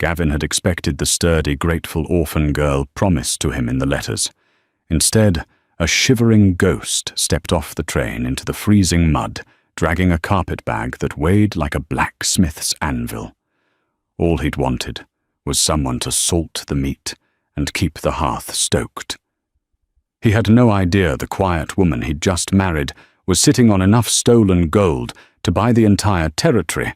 Gavin had expected the sturdy, grateful orphan girl promised to him in the letters. Instead, a shivering ghost stepped off the train into the freezing mud, dragging a carpet bag that weighed like a blacksmith's anvil. All he'd wanted was someone to salt the meat and keep the hearth stoked. He had no idea the quiet woman he'd just married was sitting on enough stolen gold to buy the entire territory,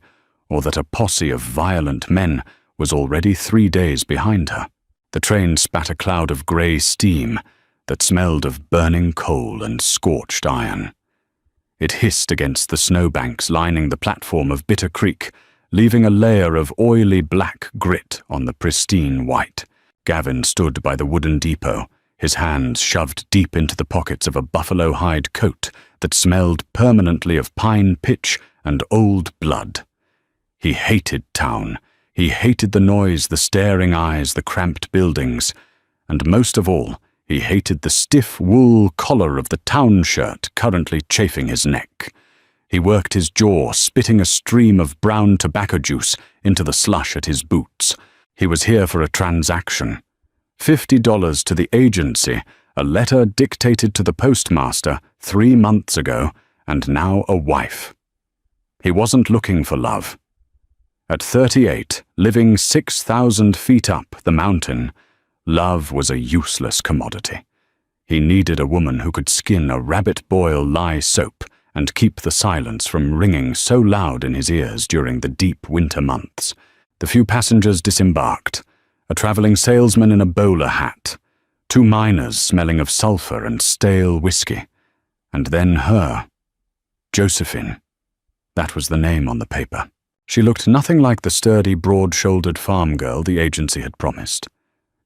or that a posse of violent men was already 3 days behind her. The train spat a cloud of grey steam that smelled of burning coal and scorched iron. It hissed against the snowbanks lining the platform of Bitter Creek, leaving a layer of oily black grit on the pristine white. Gavin stood by the wooden depot, his hands shoved deep into the pockets of a buffalo hide coat that smelled permanently of pine pitch and old blood. He hated town. He hated the noise, the staring eyes, the cramped buildings, and most of all, he hated the stiff wool collar of the town shirt currently chafing his neck. He worked his jaw, spitting a stream of brown tobacco juice into the slush at his boots. He was here for a transaction. $50 to the agency, a letter dictated to the postmaster 3 months ago, and now a wife. He wasn't looking for love. At 38, living 6,000 feet up the mountain, love was a useless commodity. He needed a woman who could skin a rabbit boil lye soap and keep the silence from ringing so loud in his ears during the deep winter months. The few passengers disembarked, a traveling salesman in a bowler hat, 2 miners smelling of sulphur and stale whiskey, and then her, Josephine. That was the name on the paper. She looked nothing like the sturdy, broad-shouldered farm girl the agency had promised.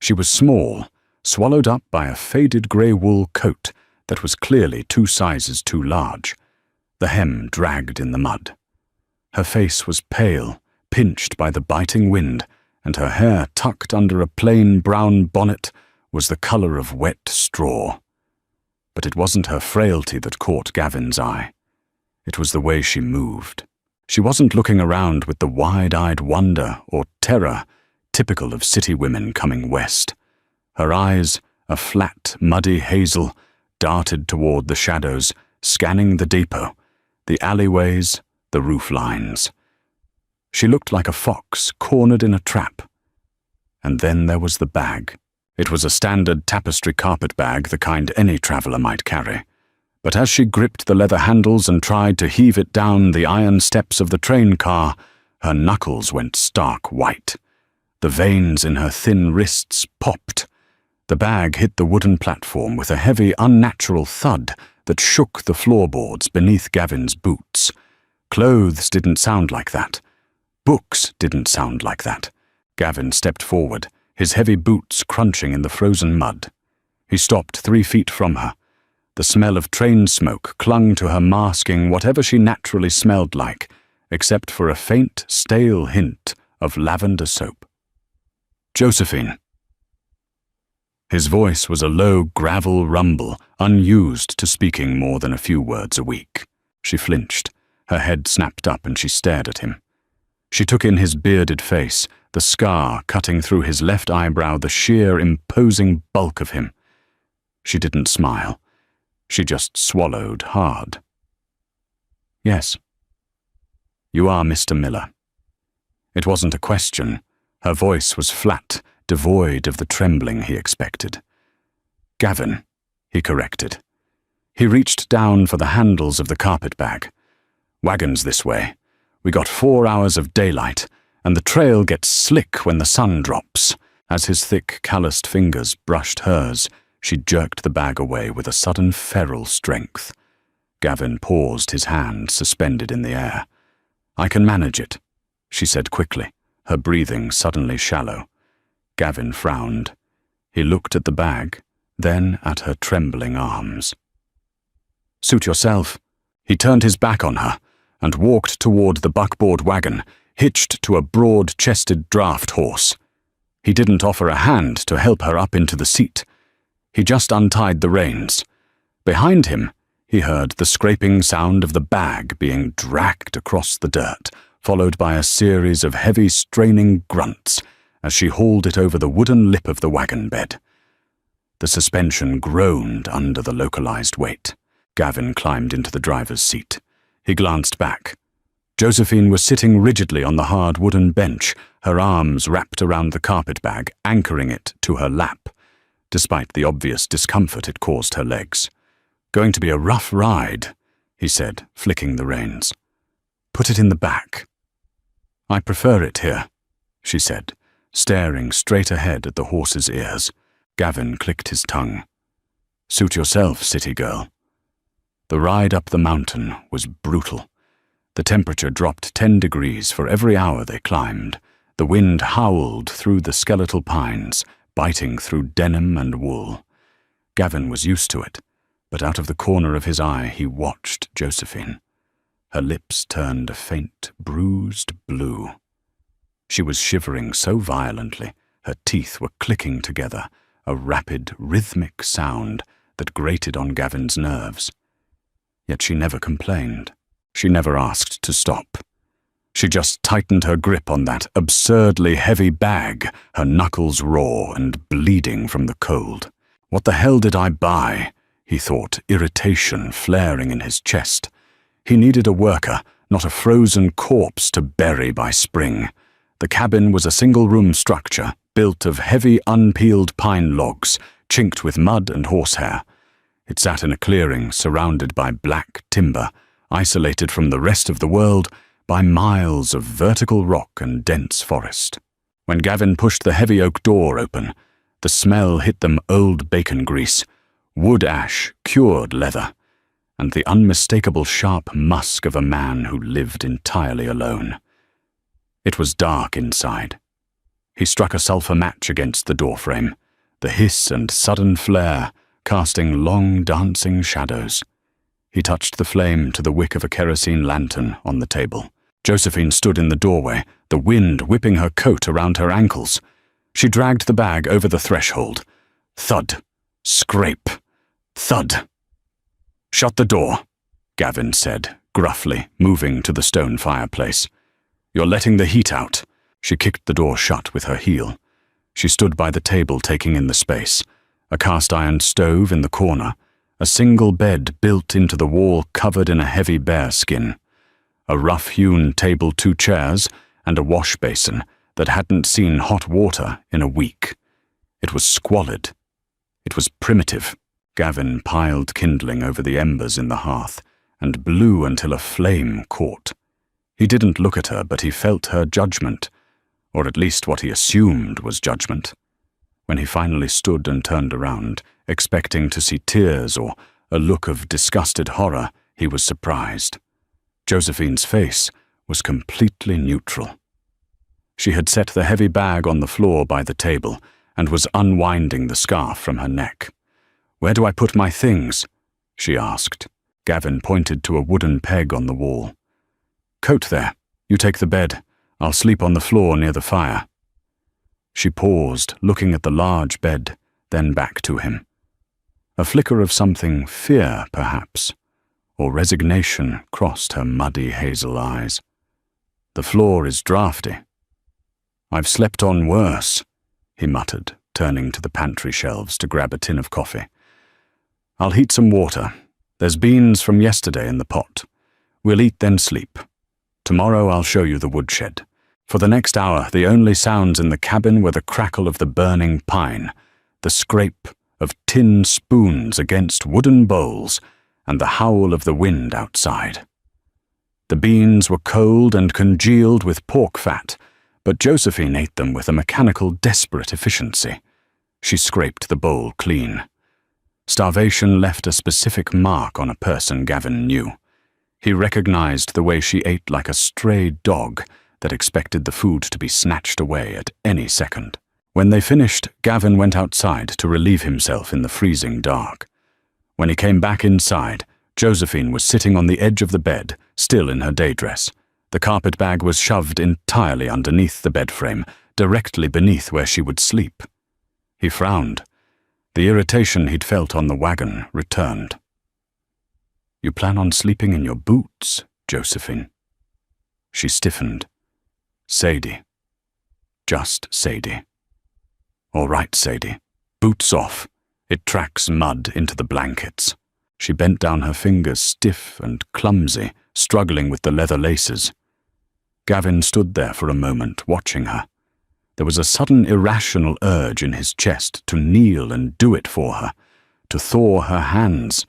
She was small, swallowed up by a faded grey wool coat that was clearly 2 sizes too large. The hem dragged in the mud. Her face was pale, pinched by the biting wind, and her hair tucked under a plain brown bonnet was the colour of wet straw. But it wasn't her frailty that caught Gavin's eye. It was the way she moved. She wasn't looking around with the wide-eyed wonder or terror typical of city women coming west. Her eyes, a flat, muddy hazel, darted toward the shadows, scanning the depot, the alleyways, the roof lines. She looked like a fox cornered in a trap. And then there was the bag. It was a standard tapestry carpet bag, the kind any traveler might carry. But as she gripped the leather handles and tried to heave it down the iron steps of the train car, her knuckles went stark white. The veins in her thin wrists popped. The bag hit the wooden platform with a heavy, unnatural thud that shook the floorboards beneath Gavin's boots. Clothes didn't sound like that. Books didn't sound like that. Gavin stepped forward, his heavy boots crunching in the frozen mud. He stopped 3 feet from her. The smell of train smoke clung to her, masking whatever she naturally smelled like, except for a faint, stale hint of lavender soap. Josephine. His voice was a low gravel rumble, unused to speaking more than a few words a week. She flinched. Her head snapped up and she stared at him. She took in his bearded face, the scar cutting through his left eyebrow, the sheer, imposing bulk of him. She didn't smile. She just swallowed hard. Yes. You are Mr. Miller. It wasn't a question. Her voice was flat, devoid of the trembling he expected. Gavin, he corrected. He reached down for the handles of the carpet bag. Wagons this way. We got 4 hours of daylight, and the trail gets slick when the sun drops. As his thick, calloused fingers brushed hers, she jerked the bag away with a sudden feral strength. Gavin paused, his hand suspended in the air. I can manage it, she said quickly, her breathing suddenly shallow. Gavin frowned. He looked at the bag, then at her trembling arms. Suit yourself. He turned his back on her and walked toward the buckboard wagon, hitched to a broad-chested draft horse. He didn't offer a hand to help her up into the seat. He just untied the reins. Behind him, he heard the scraping sound of the bag being dragged across the dirt, followed by a series of heavy, straining grunts, as she hauled it over the wooden lip of the wagon bed. The suspension groaned under the localized weight. Gavin climbed into the driver's seat. He glanced back. Josephine was sitting rigidly on the hard wooden bench, her arms wrapped around the carpet bag, anchoring it to her lap, despite the obvious discomfort it caused her legs. "Going to be a rough ride," he said, flicking the reins. "Put it in the back." "I prefer it here," she said, staring straight ahead at the horse's ears. Gavin clicked his tongue. "Suit yourself, city girl." The ride up the mountain was brutal. The temperature dropped 10 degrees for every hour they climbed. The wind howled through the skeletal pines, biting through denim and wool. Gavin was used to it, but out of the corner of his eye he watched Josephine. Her lips turned a faint, bruised blue. She was shivering so violently, her teeth were clicking together, a rapid, rhythmic sound that grated on Gavin's nerves. Yet she never complained. She never asked to stop. She just tightened her grip on that absurdly heavy bag, her knuckles raw and bleeding from the cold. "What the hell did I buy?" he thought, irritation flaring in his chest. He needed a worker, not a frozen corpse to bury by spring. The cabin was a single-room structure, built of heavy, unpeeled pine logs, chinked with mud and horsehair. It sat in a clearing surrounded by black timber, isolated from the rest of the world by miles of vertical rock and dense forest. When Gavin pushed the heavy oak door open, the smell hit them old bacon grease, wood ash, cured leather, and the unmistakable sharp musk of a man who lived entirely alone. It was dark inside. He struck a sulphur match against the doorframe, the hiss and sudden flare casting long dancing shadows. He touched the flame to the wick of a kerosene lantern on the table. Josephine stood in the doorway, the wind whipping her coat around her ankles. She dragged the bag over the threshold. Thud, scrape, thud. "Shut the door," Gavin said, gruffly, moving to the stone fireplace. "You're letting the heat out." She kicked the door shut with her heel. She stood by the table taking in the space. A cast-iron stove in the corner, a single bed built into the wall covered in a heavy bear skin, a rough-hewn table, 2 chairs, and a wash basin that hadn't seen hot water in a week. It was squalid. It was primitive. Gavin piled kindling over the embers in the hearth and blew until a flame caught. He didn't look at her, but he felt her judgment, or at least what he assumed was judgment. When he finally stood and turned around, expecting to see tears or a look of disgusted horror, he was surprised. Josephine's face was completely neutral. She had set the heavy bag on the floor by the table and was unwinding the scarf from her neck. "Where do I put my things?" she asked. Gavin pointed to a wooden peg on the wall. "Coat there. You take the bed. I'll sleep on the floor near the fire." She paused, looking at the large bed, then back to him. A flicker of something, fear perhaps, or resignation crossed her muddy hazel eyes. "The floor is drafty." "I've slept on worse," he muttered, turning to the pantry shelves to grab a tin of coffee. "I'll heat some water. There's beans from yesterday in the pot. We'll eat then sleep. Tomorrow I'll show you the woodshed." For the next hour, the only sounds in the cabin were the crackle of the burning pine, the scrape of tin spoons against wooden bowls, and the howl of the wind outside. The beans were cold and congealed with pork fat, but Josephine ate them with a mechanical, desperate efficiency. She scraped the bowl clean. Starvation left a specific mark on a person Gavin knew. He recognized the way she ate like a stray dog that expected the food to be snatched away at any second. When they finished, Gavin went outside to relieve himself in the freezing dark. When he came back inside, Josephine was sitting on the edge of the bed, still in her day dress. The carpet bag was shoved entirely underneath the bed frame, directly beneath where she would sleep. He frowned. The irritation he'd felt on the wagon returned. "You plan on sleeping in your boots, Josephine?" She stiffened. "Sadie." just Sadie. "All right, Sadie. Boots off. It tracks mud into the blankets." She bent down, her fingers stiff and clumsy, struggling with the leather laces. Gavin stood there for a moment, watching her. There was a sudden irrational urge in his chest to kneel and do it for her, to thaw her hands.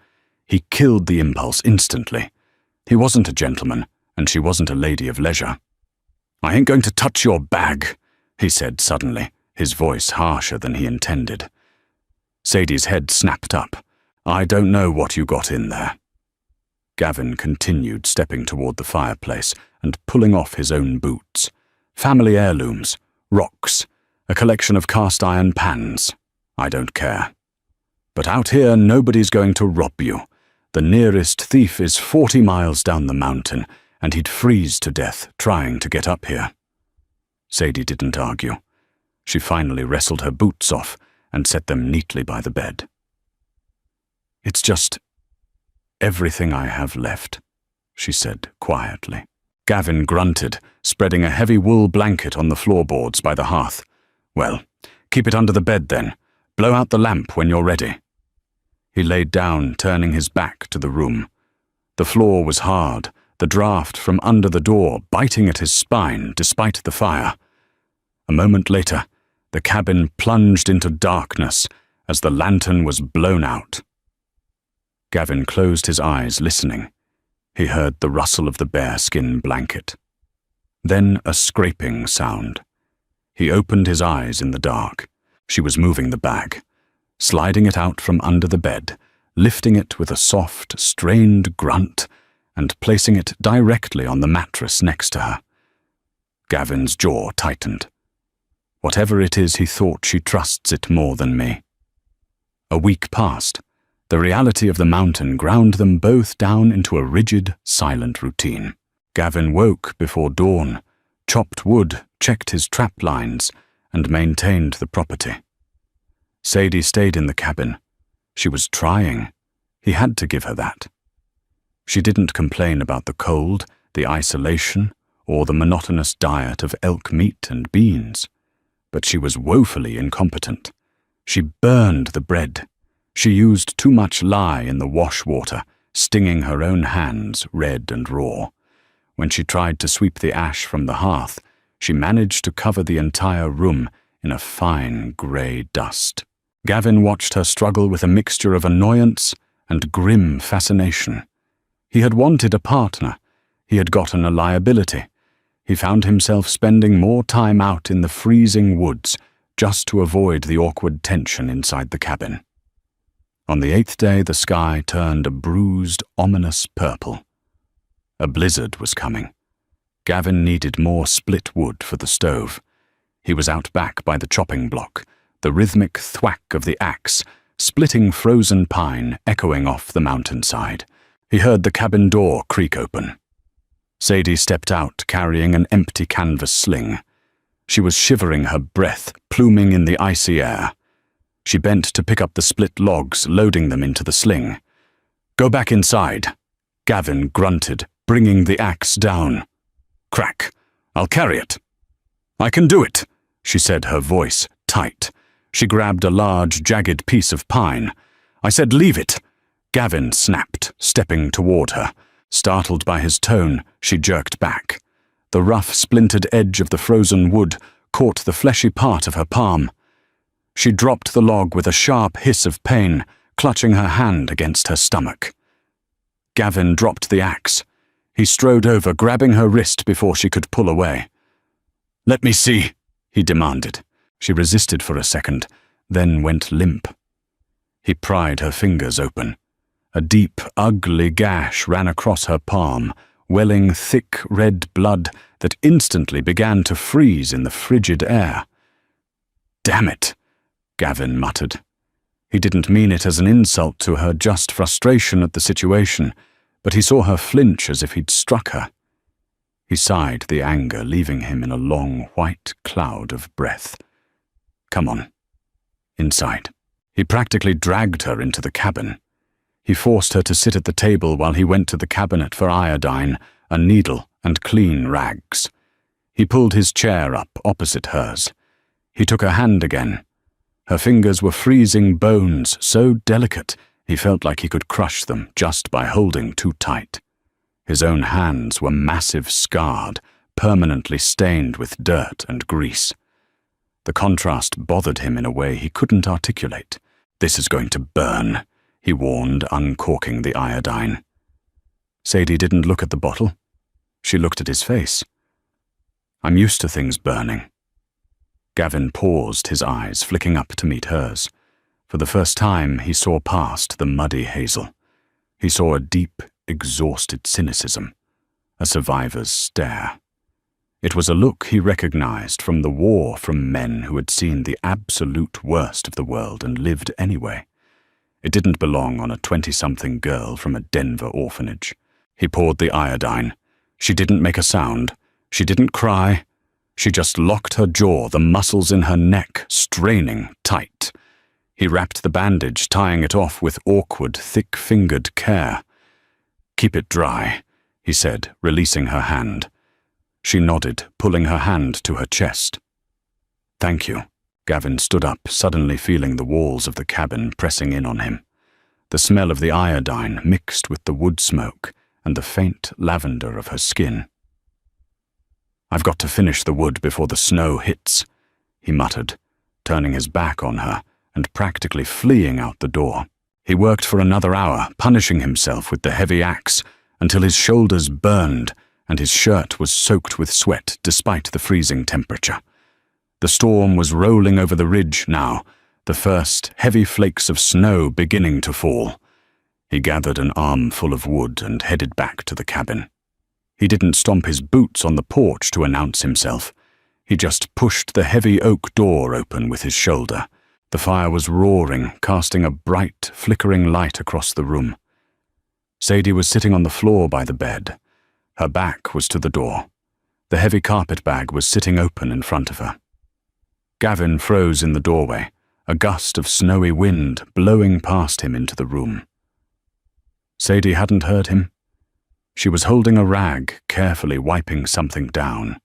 He killed the impulse instantly. He wasn't a gentleman, and she wasn't a lady of leisure. "I ain't going to touch your bag," he said suddenly, his voice harsher than he intended. Sadie's head snapped up. "I don't know what you got in there." Gavin continued, stepping toward the fireplace and pulling off his own boots. Family heirlooms, rocks, a collection of cast-iron pans. I don't care. But out here, nobody's going to rob you. The nearest thief is 40 miles down the mountain, and he'd freeze to death trying to get up here. Sadie didn't argue. She finally wrestled her boots off and set them neatly by the bed. "It's just everything I have left," she said quietly. Gavin grunted, spreading a heavy wool blanket on the floorboards by the hearth. "Well, keep it under the bed then. Blow out the lamp when you're ready." He laid down, turning his back to the room. The floor was hard, the draft from under the door biting at his spine despite the fire. A moment later, the cabin plunged into darkness as the lantern was blown out. Gavin closed his eyes, listening. He heard the rustle of the bearskin blanket. Then a scraping sound. He opened his eyes in the dark. She was moving the bag, sliding it out from under the bed, lifting it with a soft, strained grunt, and placing it directly on the mattress next to her. Gavin's jaw tightened. Whatever it is, he thought, she trusts it more than me. A week passed. The reality of the mountain ground them both down into a rigid, silent routine. Gavin woke before dawn, chopped wood, checked his trap lines, and maintained the property. Sadie stayed in the cabin. She was trying. He had to give her that. She didn't complain about the cold, the isolation, or the monotonous diet of elk meat and beans. But she was woefully incompetent. She burned the bread. She used too much lye in the wash water, stinging her own hands red and raw. When she tried to sweep the ash from the hearth, she managed to cover the entire room in a fine grey dust. Gavin watched her struggle with a mixture of annoyance and grim fascination. He had wanted a partner. He had gotten a liability. He found himself spending more time out in the freezing woods just to avoid the awkward tension inside the cabin. On the 8th day, the sky turned a bruised, ominous purple. A blizzard was coming. Gavin needed more split wood for the stove. He was out back by the chopping block, the rhythmic thwack of the axe, splitting frozen pine echoing off the mountainside. He heard the cabin door creak open. Sadie stepped out, carrying an empty canvas sling. She was shivering, her breath pluming in the icy air. She bent to pick up the split logs, loading them into the sling. "Go back inside," Gavin grunted, bringing the axe down. "Crack. I'll carry it." "I can do it," she said, her voice tight. She grabbed a large, jagged piece of pine. "I said leave it." Gavin snapped, stepping toward her. Startled by his tone, she jerked back. The rough, splintered edge of the frozen wood caught the fleshy part of her palm. She dropped the log with a sharp hiss of pain, clutching her hand against her stomach. Gavin dropped the axe. He strode over, grabbing her wrist before she could pull away. "Let me see," he demanded. She resisted for a second, then went limp. He pried her fingers open. A deep, ugly gash ran across her palm, welling thick red blood that instantly began to freeze in the frigid air. "Damn it," Gavin muttered. He didn't mean it as an insult to her, just frustration at the situation, but he saw her flinch as if he'd struck her. He sighed the anger, leaving him in a long, white cloud of breath. "Come on. Inside." He practically dragged her into the cabin. He forced her to sit at the table while he went to the cabinet for iodine, a needle, and clean rags. He pulled his chair up opposite hers. He took her hand again. Her fingers were freezing bones, so delicate he felt like he could crush them just by holding too tight. His own hands were massive, scarred, permanently stained with dirt and grease. The contrast bothered him in a way he couldn't articulate. "This is going to burn," he warned, uncorking the iodine. Sadie didn't look at the bottle. She looked at his face. "I'm used to things burning." Gavin paused, his eyes flicking up to meet hers. For the first time, he saw past the muddy hazel. He saw a deep, exhausted cynicism, a survivor's stare. It was a look he recognized from the war, from men who had seen the absolute worst of the world and lived anyway. It didn't belong on a 20-something girl from a Denver orphanage. He poured the iodine. She didn't make a sound. She didn't cry. She just locked her jaw, the muscles in her neck straining tight. He wrapped the bandage, tying it off with awkward, thick-fingered care. "Keep it dry," he said, releasing her hand. She nodded, pulling her hand to her chest. "Thank you." Gavin stood up, suddenly feeling the walls of the cabin pressing in on him. The smell of the iodine mixed with the wood smoke and the faint lavender of her skin. "I've got to finish the wood before the snow hits," he muttered, turning his back on her and practically fleeing out the door. He worked for another hour, punishing himself with the heavy axe until his shoulders burned and his shirt was soaked with sweat despite the freezing temperature. The storm was rolling over the ridge now, the first heavy flakes of snow beginning to fall. He gathered an armful of wood and headed back to the cabin. He didn't stomp his boots on the porch to announce himself. He just pushed the heavy oak door open with his shoulder. The fire was roaring, casting a bright, flickering light across the room. Sadie was sitting on the floor by the bed. Her back was to the door. The heavy carpet bag was sitting open in front of her. Gavin froze in the doorway, a gust of snowy wind blowing past him into the room. Sadie hadn't heard him. She was holding a rag, carefully wiping something down.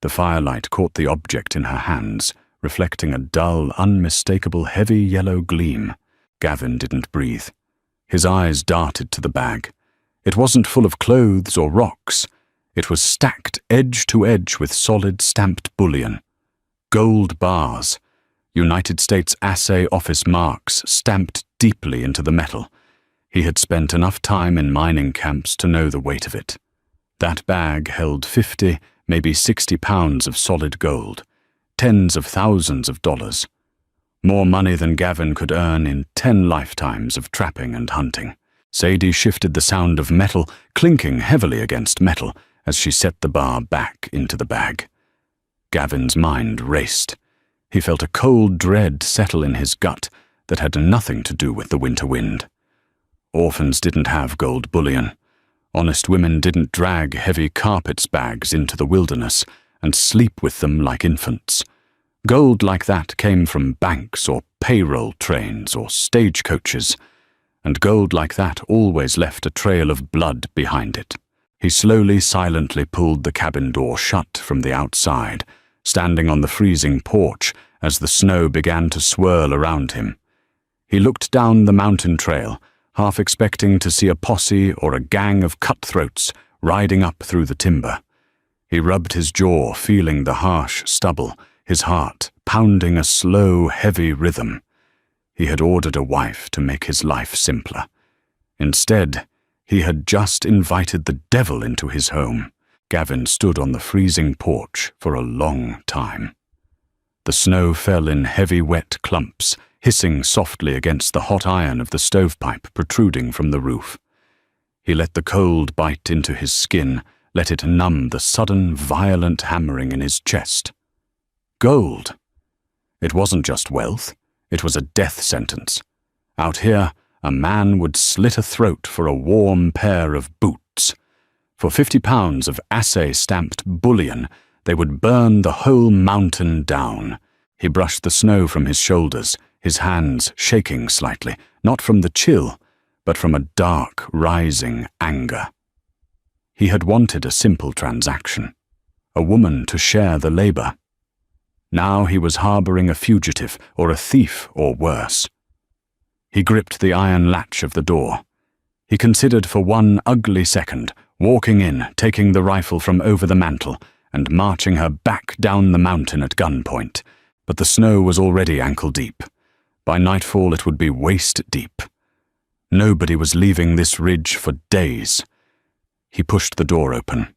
The firelight caught the object in her hands, reflecting a dull, unmistakable heavy yellow gleam. Gavin didn't breathe. His eyes darted to the bag. It wasn't full of clothes or rocks. It was stacked edge to edge with solid stamped bullion. Gold bars, United States Assay Office marks stamped deeply into the metal. He had spent enough time in mining camps to know the weight of it. That bag held 50, maybe 60 pounds of solid gold, tens of thousands of dollars. More money than Gavin could earn in 10 lifetimes of trapping and hunting. Sadie shifted the sound of metal clinking heavily against metal as she set the bar back into the bag. Gavin's mind raced. He felt a cold dread settle in his gut that had nothing to do with the winter wind. Orphans didn't have gold bullion. Honest women didn't drag heavy carpets bags into the wilderness and sleep with them like infants. Gold like that came from banks or payroll trains or stagecoaches, and gold like that always left a trail of blood behind it. He slowly, silently pulled the cabin door shut from the outside, standing on the freezing porch as the snow began to swirl around him. He looked down the mountain trail, half expecting to see a posse or a gang of cutthroats riding up through the timber. He rubbed his jaw, feeling the harsh stubble, his heart pounding a slow, heavy rhythm. He had ordered a wife to make his life simpler. Instead, he had just invited the devil into his home. Gavin stood on the freezing porch for a long time. The snow fell in heavy, wet clumps, hissing softly against the hot iron of the stovepipe protruding from the roof. He let the cold bite into his skin, let it numb the sudden, violent hammering in his chest. Gold. It wasn't just wealth, it was a death sentence. Out here, a man would slit a throat for a warm pair of boots. For 50 pounds of assay-stamped bullion, they would burn the whole mountain down. He brushed the snow from his shoulders, his hands shaking slightly, not from the chill, but from a dark, rising anger. He had wanted a simple transaction. a woman to share the labor. Now he was harboring a fugitive or a thief or worse. He gripped the iron latch of the door. He considered for one ugly second, walking in, taking the rifle from over the mantel, and marching her back down the mountain at gunpoint. But the snow was already ankle-deep. By nightfall it would be waist-deep. Nobody was leaving this ridge for days. He pushed the door open.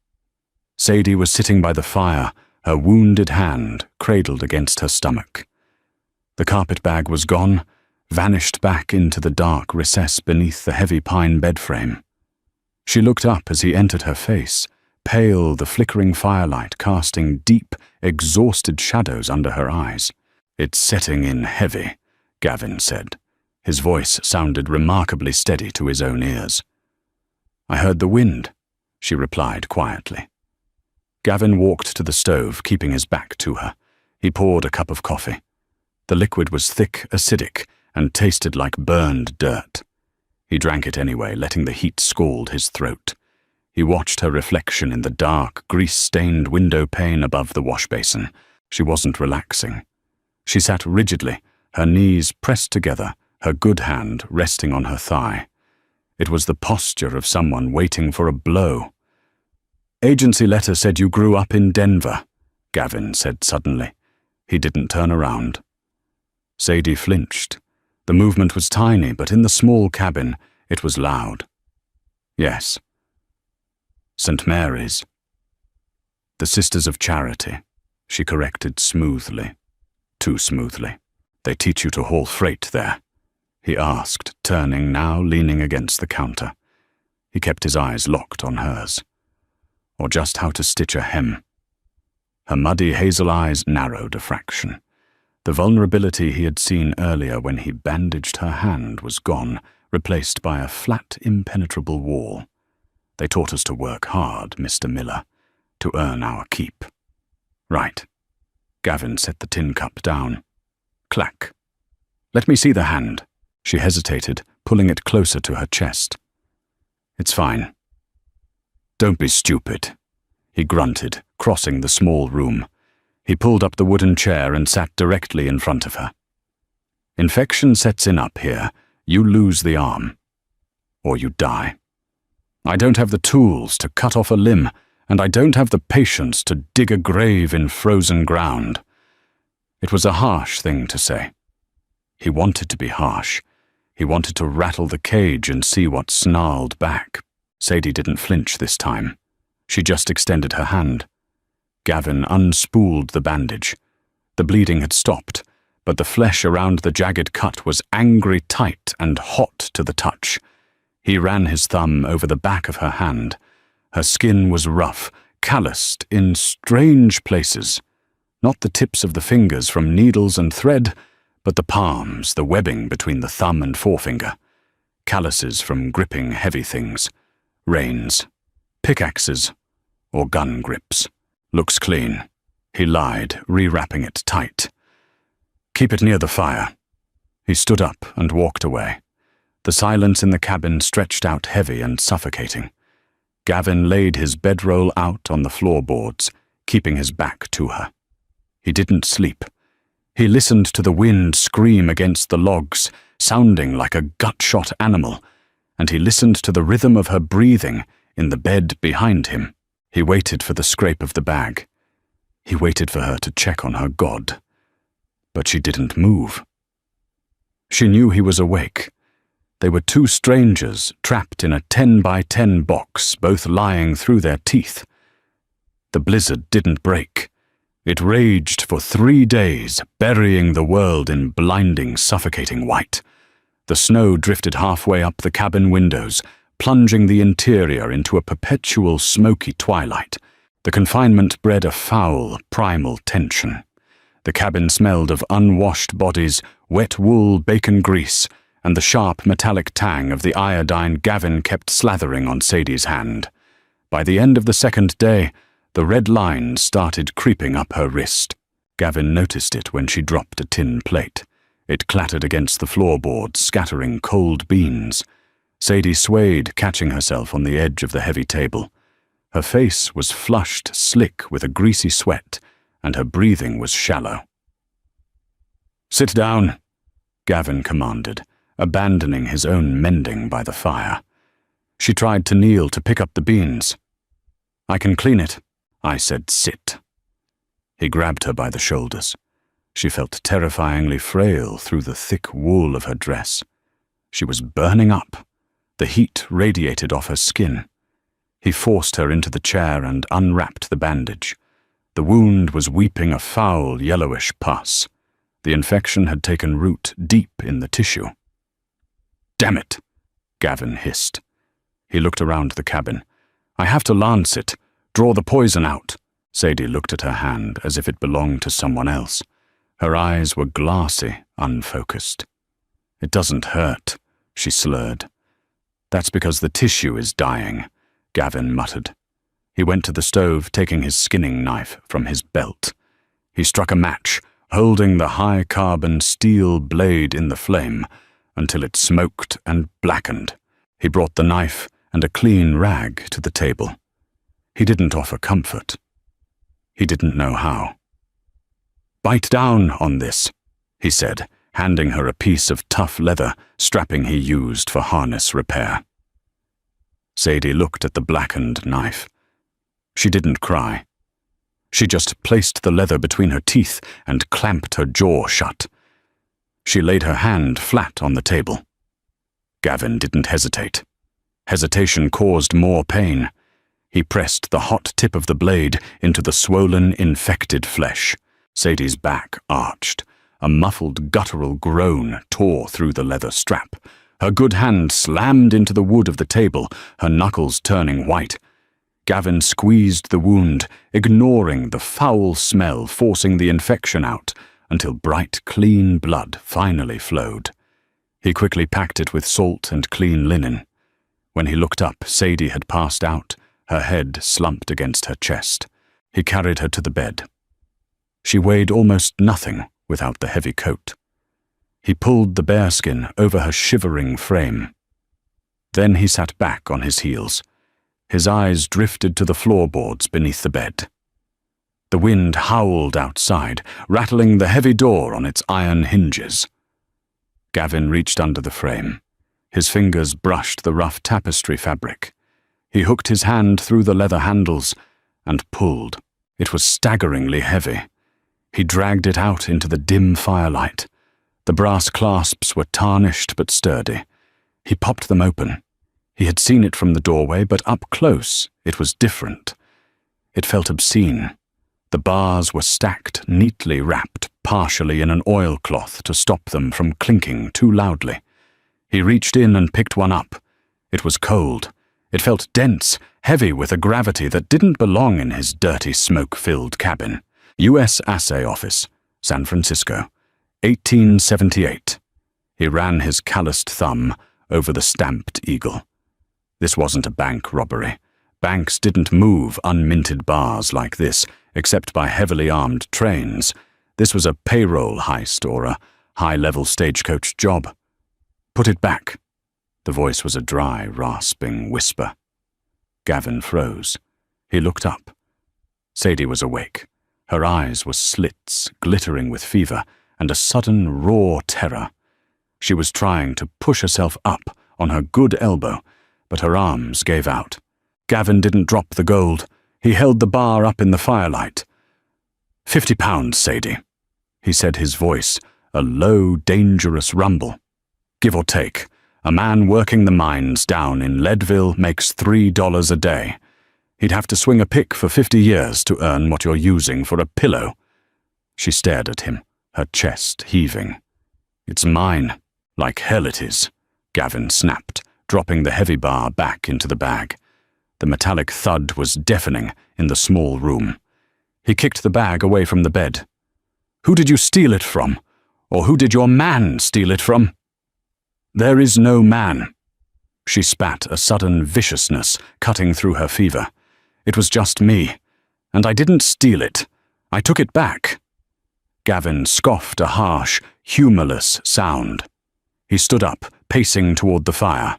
Sadie was sitting by the fire, her wounded hand cradled against her stomach. The carpet-bag was gone, vanished back into the dark recess beneath the heavy pine bed frame. She looked up as he entered her face, pale, the flickering firelight casting deep, exhausted shadows under her eyes. "It's setting in heavy," Gavin said. His voice sounded remarkably steady to his own ears. "I heard the wind," she replied quietly. Gavin walked to the stove, keeping his back to her. He poured a cup of coffee. The liquid was thick, acidic, and tasted like burned dirt. He drank it anyway, letting the heat scald his throat. He watched her reflection in the dark, grease-stained window pane above the wash basin. She wasn't relaxing. She sat rigidly, her knees pressed together, her good hand resting on her thigh. It was the posture of someone waiting for a blow. "Agency letter said you grew up in Denver," Gavin said suddenly. He didn't turn around. Sadie flinched. The movement was tiny, but in the small cabin, it was loud. "Yes." "St. Mary's." "The Sisters of Charity," she corrected smoothly. Too smoothly. "They teach you to haul freight there?" he asked, turning now, leaning against the counter. He kept his eyes locked on hers. "Or just how to stitch a hem." Her muddy hazel eyes narrowed a fraction. The vulnerability he had seen earlier when he bandaged her hand was gone, replaced by a flat, impenetrable wall. "They taught us to work hard, Mr. Miller, to earn our keep." "Right." Gavin set the tin cup down. Clack. "Let me see the hand." She hesitated, pulling it closer to her chest. "It's fine." "Don't be stupid," he grunted, crossing the small room. He pulled up the wooden chair and sat directly in front of her. "Infection sets in up here. You lose the arm. Or you die. I don't have the tools to cut off a limb, and I don't have the patience to dig a grave in frozen ground." It was a harsh thing to say. He wanted to be harsh. He wanted to rattle the cage and see what snarled back. Sadie didn't flinch this time. She just extended her hand. Gavin unspooled the bandage. The bleeding had stopped, but the flesh around the jagged cut was angry tight and hot to the touch. He ran his thumb over the back of her hand. Her skin was rough, calloused in strange places. Not the tips of the fingers from needles and thread, but the palms, the webbing between the thumb and forefinger. Calluses from gripping heavy things. Reins, pickaxes, or gun grips. "Looks clean," he lied, rewrapping it tight. "Keep it near the fire." He stood up and walked away. The silence in the cabin stretched out heavy and suffocating. Gavin laid his bedroll out on the floorboards, keeping his back to her. He didn't sleep. He listened to the wind scream against the logs, sounding like a gut-shot animal, and he listened to the rhythm of her breathing in the bed behind him. He waited for the scrape of the bag. He waited for her to check on her God. But she didn't move. She knew he was awake. They were two strangers trapped in a 10-by-10 box, both lying through their teeth. The blizzard didn't break. It raged for 3 days, burying the world in blinding, suffocating white. The snow drifted halfway up the cabin windows, plunging the interior into a perpetual smoky twilight. The confinement bred a foul, primal tension. The cabin smelled of unwashed bodies, wet wool, bacon grease, and the sharp metallic tang of the iodine Gavin kept slathering on Sadie's hand. By the end of the second day, the red line started creeping up her wrist. Gavin noticed it when she dropped a tin plate. It clattered against the floorboards, scattering cold beans. Sadie swayed, catching herself on the edge of the heavy table. Her face was flushed slick with a greasy sweat, and her breathing was shallow. "Sit down," Gavin commanded, abandoning his own mending by the fire. She tried to kneel to pick up the beans. "I can clean it." I said, "Sit." He grabbed her by the shoulders. She felt terrifyingly frail through the thick wool of her dress. She was burning up. The heat radiated off her skin. He forced her into the chair and unwrapped the bandage. The wound was weeping a foul, yellowish pus. The infection had taken root deep in the tissue. "Damn it," Gavin hissed. He looked around the cabin. "I have to lance it. Draw the poison out." Sadie looked at her hand as if it belonged to someone else. Her eyes were glassy, unfocused. "It doesn't hurt," she slurred. "That's because the tissue is dying," Gavin muttered. He went to the stove, taking his skinning knife from his belt. He struck a match, holding the high-carbon steel blade in the flame until it smoked and blackened. He brought the knife and a clean rag to the table. He didn't offer comfort. He didn't know how. "Bite down on this," he said, handing her a piece of tough leather strapping he used for harness repair. Sadie looked at the blackened knife. She didn't cry. She just placed the leather between her teeth and clamped her jaw shut. She laid her hand flat on the table. Gavin didn't hesitate. Hesitation caused more pain. He pressed the hot tip of the blade into the swollen, infected flesh. Sadie's back arched. A muffled guttural groan tore through the leather strap. Her good hand slammed into the wood of the table, her knuckles turning white. Gavin squeezed the wound, ignoring the foul smell forcing the infection out, until bright, clean blood finally flowed. He quickly packed it with salt and clean linen. When he looked up, Sadie had passed out, her head slumped against her chest. He carried her to the bed. She weighed almost nothing without the heavy coat. He pulled the bearskin over her shivering frame. Then he sat back on his heels. His eyes drifted to the floorboards beneath the bed. The wind howled outside, rattling the heavy door on its iron hinges. Gavin reached under the frame. His fingers brushed the rough tapestry fabric. He hooked his hand through the leather handles and pulled. It was staggeringly heavy. He dragged it out into the dim firelight. The brass clasps were tarnished but sturdy. He popped them open. He had seen it from the doorway, but up close it was different. It felt obscene. The bars were stacked, neatly wrapped, partially in an oilcloth to stop them from clinking too loudly. He reached in and picked one up. It was cold. It felt dense, heavy with a gravity that didn't belong in his dirty, smoke-filled cabin. U.S. Assay Office, San Francisco, 1878. He ran his calloused thumb over the stamped eagle. This wasn't a bank robbery. Banks didn't move unminted bars like this, except by heavily armed trains. This was a payroll heist or a high-level stagecoach job. "Put it back." The voice was a dry, rasping whisper. Gavin froze. He looked up. Sadie was awake. Her eyes were slits, glittering with fever, and a sudden raw terror. She was trying to push herself up on her good elbow, but her arms gave out. Gavin didn't drop the gold. He held the bar up in the firelight. £50, Sadie," he said, his voice a low, dangerous rumble. "Give or take. A man working the mines down in Leadville makes $3 a day. He'd have to swing a pick for 50 years to earn what you're using for a pillow." She stared at him, her chest heaving. "It's mine. Like hell it is," Gavin snapped, dropping the heavy bar back into the bag. The metallic thud was deafening in the small room. He kicked the bag away from the bed. "Who did you steal it from? Or who did your man steal it from?" "There is no man." She spat, a sudden viciousness cutting through her fever. "It was just me. And I didn't steal it. I took it back." Gavin scoffed a harsh, humorless sound. He stood up, pacing toward the fire.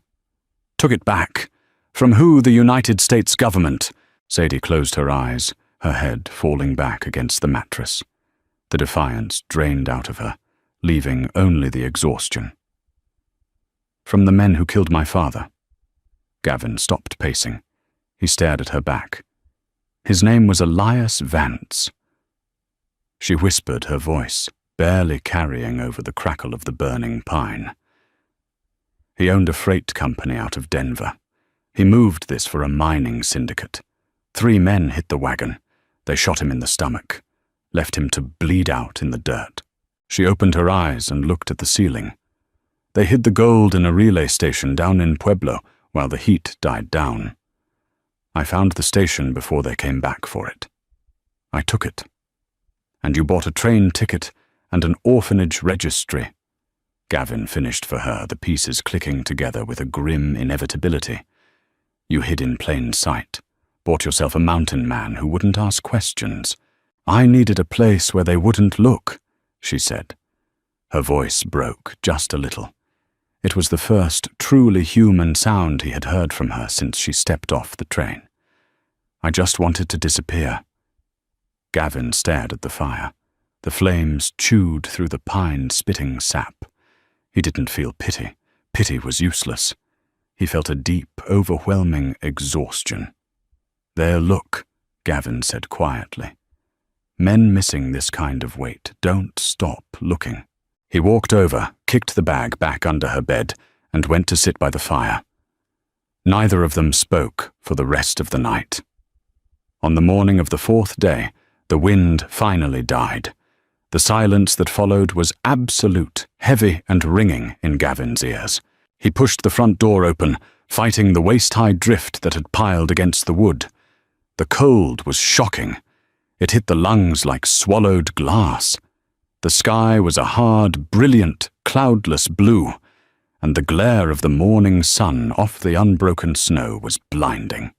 "Took it back. From who? The United States government?" Sadie closed her eyes, her head falling back against the mattress. The defiance drained out of her, leaving only the exhaustion. From the men who killed my father. Gavin stopped pacing. He stared at her back. His name was Elias Vance. She whispered, her voice barely carrying over the crackle of the burning pine. He owned a freight company out of Denver. He moved this for a mining syndicate. 3 men hit the wagon. They shot him in the stomach, left him to bleed out in the dirt. She opened her eyes and looked at the ceiling. They hid the gold in a relay station down in Pueblo while the heat died down. I found the station before they came back for it. I took it. And you bought a train ticket and an orphanage registry. Gavin finished for her, the pieces clicking together with a grim inevitability. You hid in plain sight, bought yourself a mountain man who wouldn't ask questions. I needed a place where they wouldn't look, she said. Her voice broke just a little. It was the first truly human sound he had heard from her since she stepped off the train. I just wanted to disappear. Gavin stared at the fire. The flames chewed through the pine, spitting sap. He didn't feel pity. Pity was useless. He felt a deep, overwhelming exhaustion. There, look, Gavin said quietly. Men missing this kind of weight don't stop looking. He walked over, kicked the bag back under her bed, and went to sit by the fire. Neither of them spoke for the rest of the night. On the morning of the 4th day, the wind finally died. The silence that followed was absolute, heavy and ringing in Gavin's ears. He pushed the front door open, fighting the waist-high drift that had piled against the wood. The cold was shocking. It hit the lungs like swallowed glass. The sky was a hard, brilliant, cloudless blue, and the glare of the morning sun off the unbroken snow was blinding.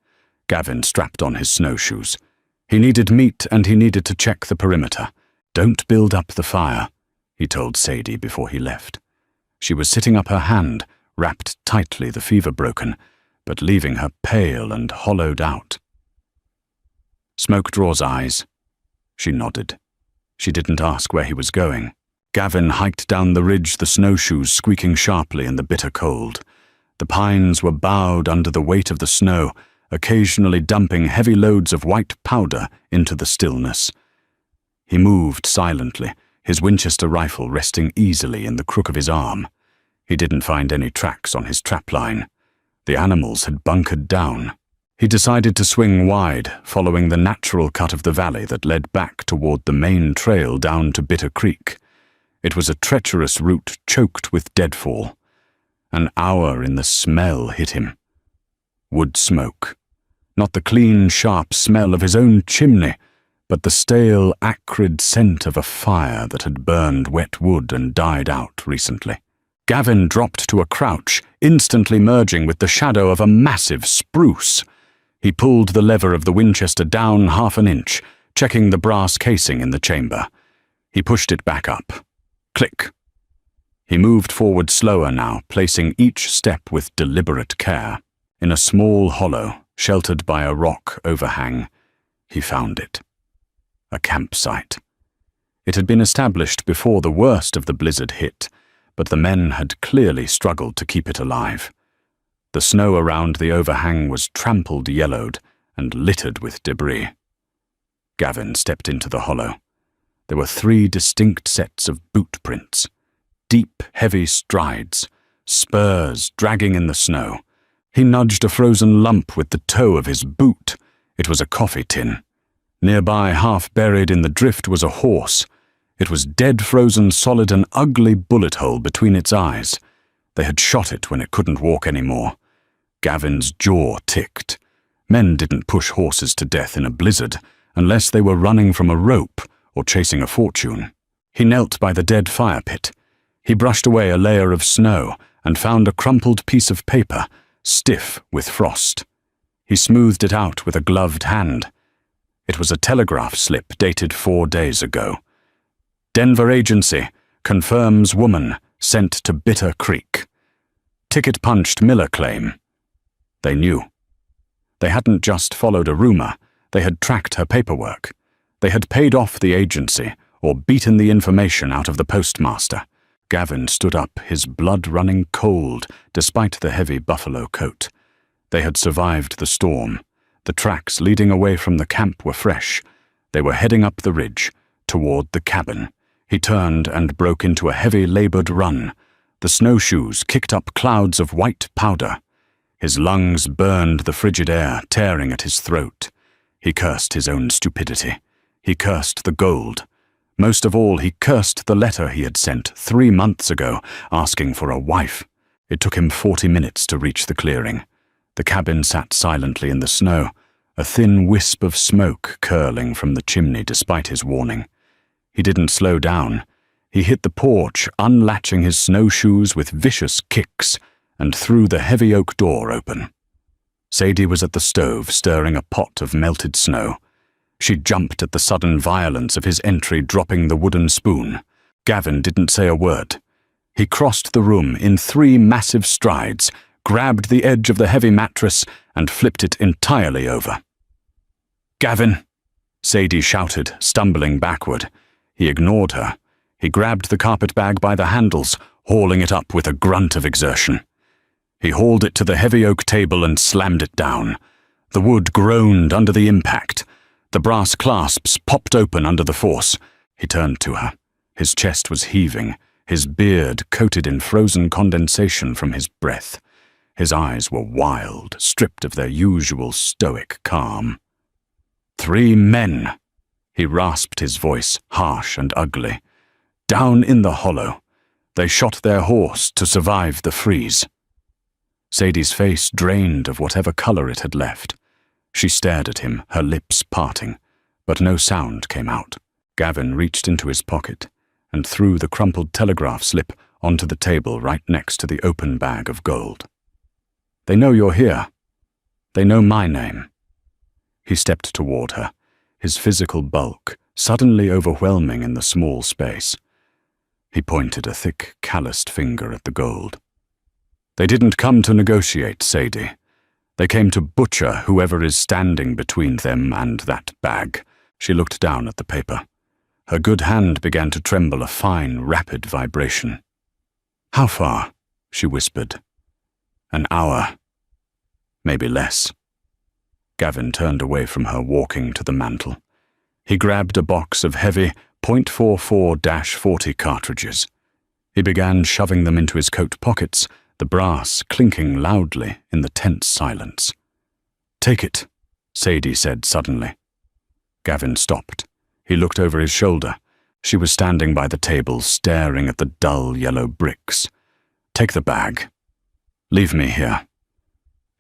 Gavin strapped on his snowshoes. He needed meat and he needed to check the perimeter. Don't build up the fire, he told Sadie before he left. She was sitting up her hand, wrapped tightly, the fever broken, but leaving her pale and hollowed out. Smoke Draw's eyes. She nodded. She didn't ask where he was going. Gavin hiked down the ridge, the snowshoes squeaking sharply in the bitter cold. The pines were bowed under the weight of the snow, occasionally dumping heavy loads of white powder into the stillness. He moved silently, his Winchester rifle resting easily in the crook of his arm. He didn't find any tracks on his trapline. The animals had bunkered down. He decided to swing wide, following the natural cut of the valley that led back toward the main trail down to Bitter Creek. It was a treacherous route choked with deadfall. An hour in the smell hit him. Wood smoke. Not the clean, sharp smell of his own chimney, but the stale, acrid scent of a fire that had burned wet wood and died out recently. Gavin dropped to a crouch, instantly merging with the shadow of a massive spruce. He pulled the lever of the Winchester down 1/2 inch, checking the brass casing in the chamber. He pushed it back up. Click. He moved forward slower now, placing each step with deliberate care. In a small hollow, sheltered by a rock overhang, he found it. A campsite. It had been established before the worst of the blizzard hit, but the men had clearly struggled to keep it alive. The snow around the overhang was trampled yellowed and littered with debris. Gavin stepped into the hollow. There were 3 distinct sets of boot prints. Deep, heavy strides, spurs dragging in the snow. He nudged a frozen lump with the toe of his boot. It was a coffee tin. Nearby, half buried in the drift, was a horse. It was dead frozen solid, an ugly bullet hole between its eyes. They had shot it when it couldn't walk anymore. Gavin's jaw ticked. Men didn't push horses to death in a blizzard unless they were running from a rope or chasing a fortune. He knelt by the dead fire pit. He brushed away a layer of snow and found a crumpled piece of paper, stiff with frost. He smoothed it out with a gloved hand. It was a telegraph slip dated 4 days ago. Denver agency confirms woman sent to Bitter Creek. Ticket punched Miller claim. They knew. They hadn't just followed a rumor, They had tracked her paperwork. They had paid off the agency or beaten the information out of the postmaster. Gavin stood up, his blood running cold despite the heavy buffalo coat. They had survived the storm. The tracks leading away from the camp were fresh. They were heading up the ridge, toward the cabin. He turned and broke into a heavy, labored run. The snowshoes kicked up clouds of white powder. His lungs burned the frigid air, tearing at his throat. He cursed his own stupidity. He cursed the gold. Most of all, he cursed the letter he had sent 3 months ago, asking for a wife. It took him 40 minutes to reach the clearing. The cabin sat silently in the snow, a thin wisp of smoke curling from the chimney despite his warning. He didn't slow down. He hit the porch, unlatching his snowshoes with vicious kicks, and threw the heavy oak door open. Sadie was at the stove, stirring a pot of melted snow. She jumped at the sudden violence of his entry, dropping the wooden spoon. Gavin didn't say a word. He crossed the room in 3 massive strides, grabbed the edge of the heavy mattress, and flipped it entirely over. "Gavin!" Sadie shouted, stumbling backward. He ignored her. He grabbed the carpetbag by the handles, hauling it up with a grunt of exertion. He hauled it to the heavy oak table and slammed it down. The wood groaned under the impact. The brass clasps popped open under the force. He turned to her. His chest was heaving, his beard coated in frozen condensation from his breath. His eyes were wild, stripped of their usual stoic calm. 3 men, he rasped, his voice harsh and ugly. Down in the hollow. They shot their horse to survive the freeze. Sadie's face drained of whatever color it had left. She stared at him, her lips parting, but no sound came out. Gavin reached into his pocket and threw the crumpled telegraph slip onto the table right next to the open bag of gold. "They know you're here. They know my name." He stepped toward her, his physical bulk suddenly overwhelming in the small space. He pointed a thick, calloused finger at the gold. "They didn't come to negotiate, Sadie. They came to butcher whoever is standing between them and that bag." She looked down at the paper. Her good hand began to tremble, a fine, rapid vibration. "How far?" she whispered. "An hour. Maybe less." Gavin turned away from her, walking to the mantel. He grabbed a box of heavy .44-40 cartridges. He began shoving them into his coat pockets, the brass clinking loudly in the tense silence. "Take it," Sadie said suddenly. Gavin stopped. He looked over his shoulder. She was standing by the table, staring at the dull yellow bricks. "Take the bag. Leave me here.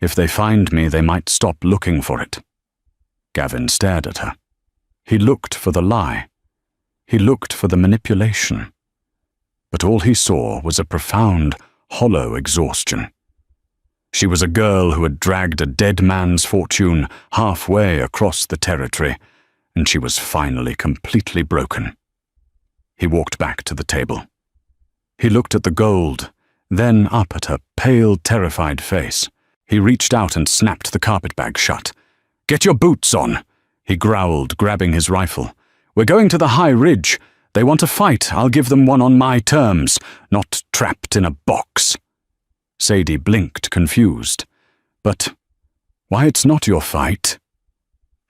If they find me, they might stop looking for it." Gavin stared at her. He looked for the lie. He looked for the manipulation. But all he saw was a profound, hollow exhaustion. She was a girl who had dragged a dead man's fortune halfway across the territory, and she was finally completely broken. He walked back to the table. He looked at the gold, then up at her pale, terrified face. He reached out and snapped the carpetbag shut. "Get your boots on," he growled, grabbing his rifle. "We're going to the high ridge. They want a fight. I'll give them one on my terms, not trapped in a box." Sadie blinked, confused. "But why, it's not your fight."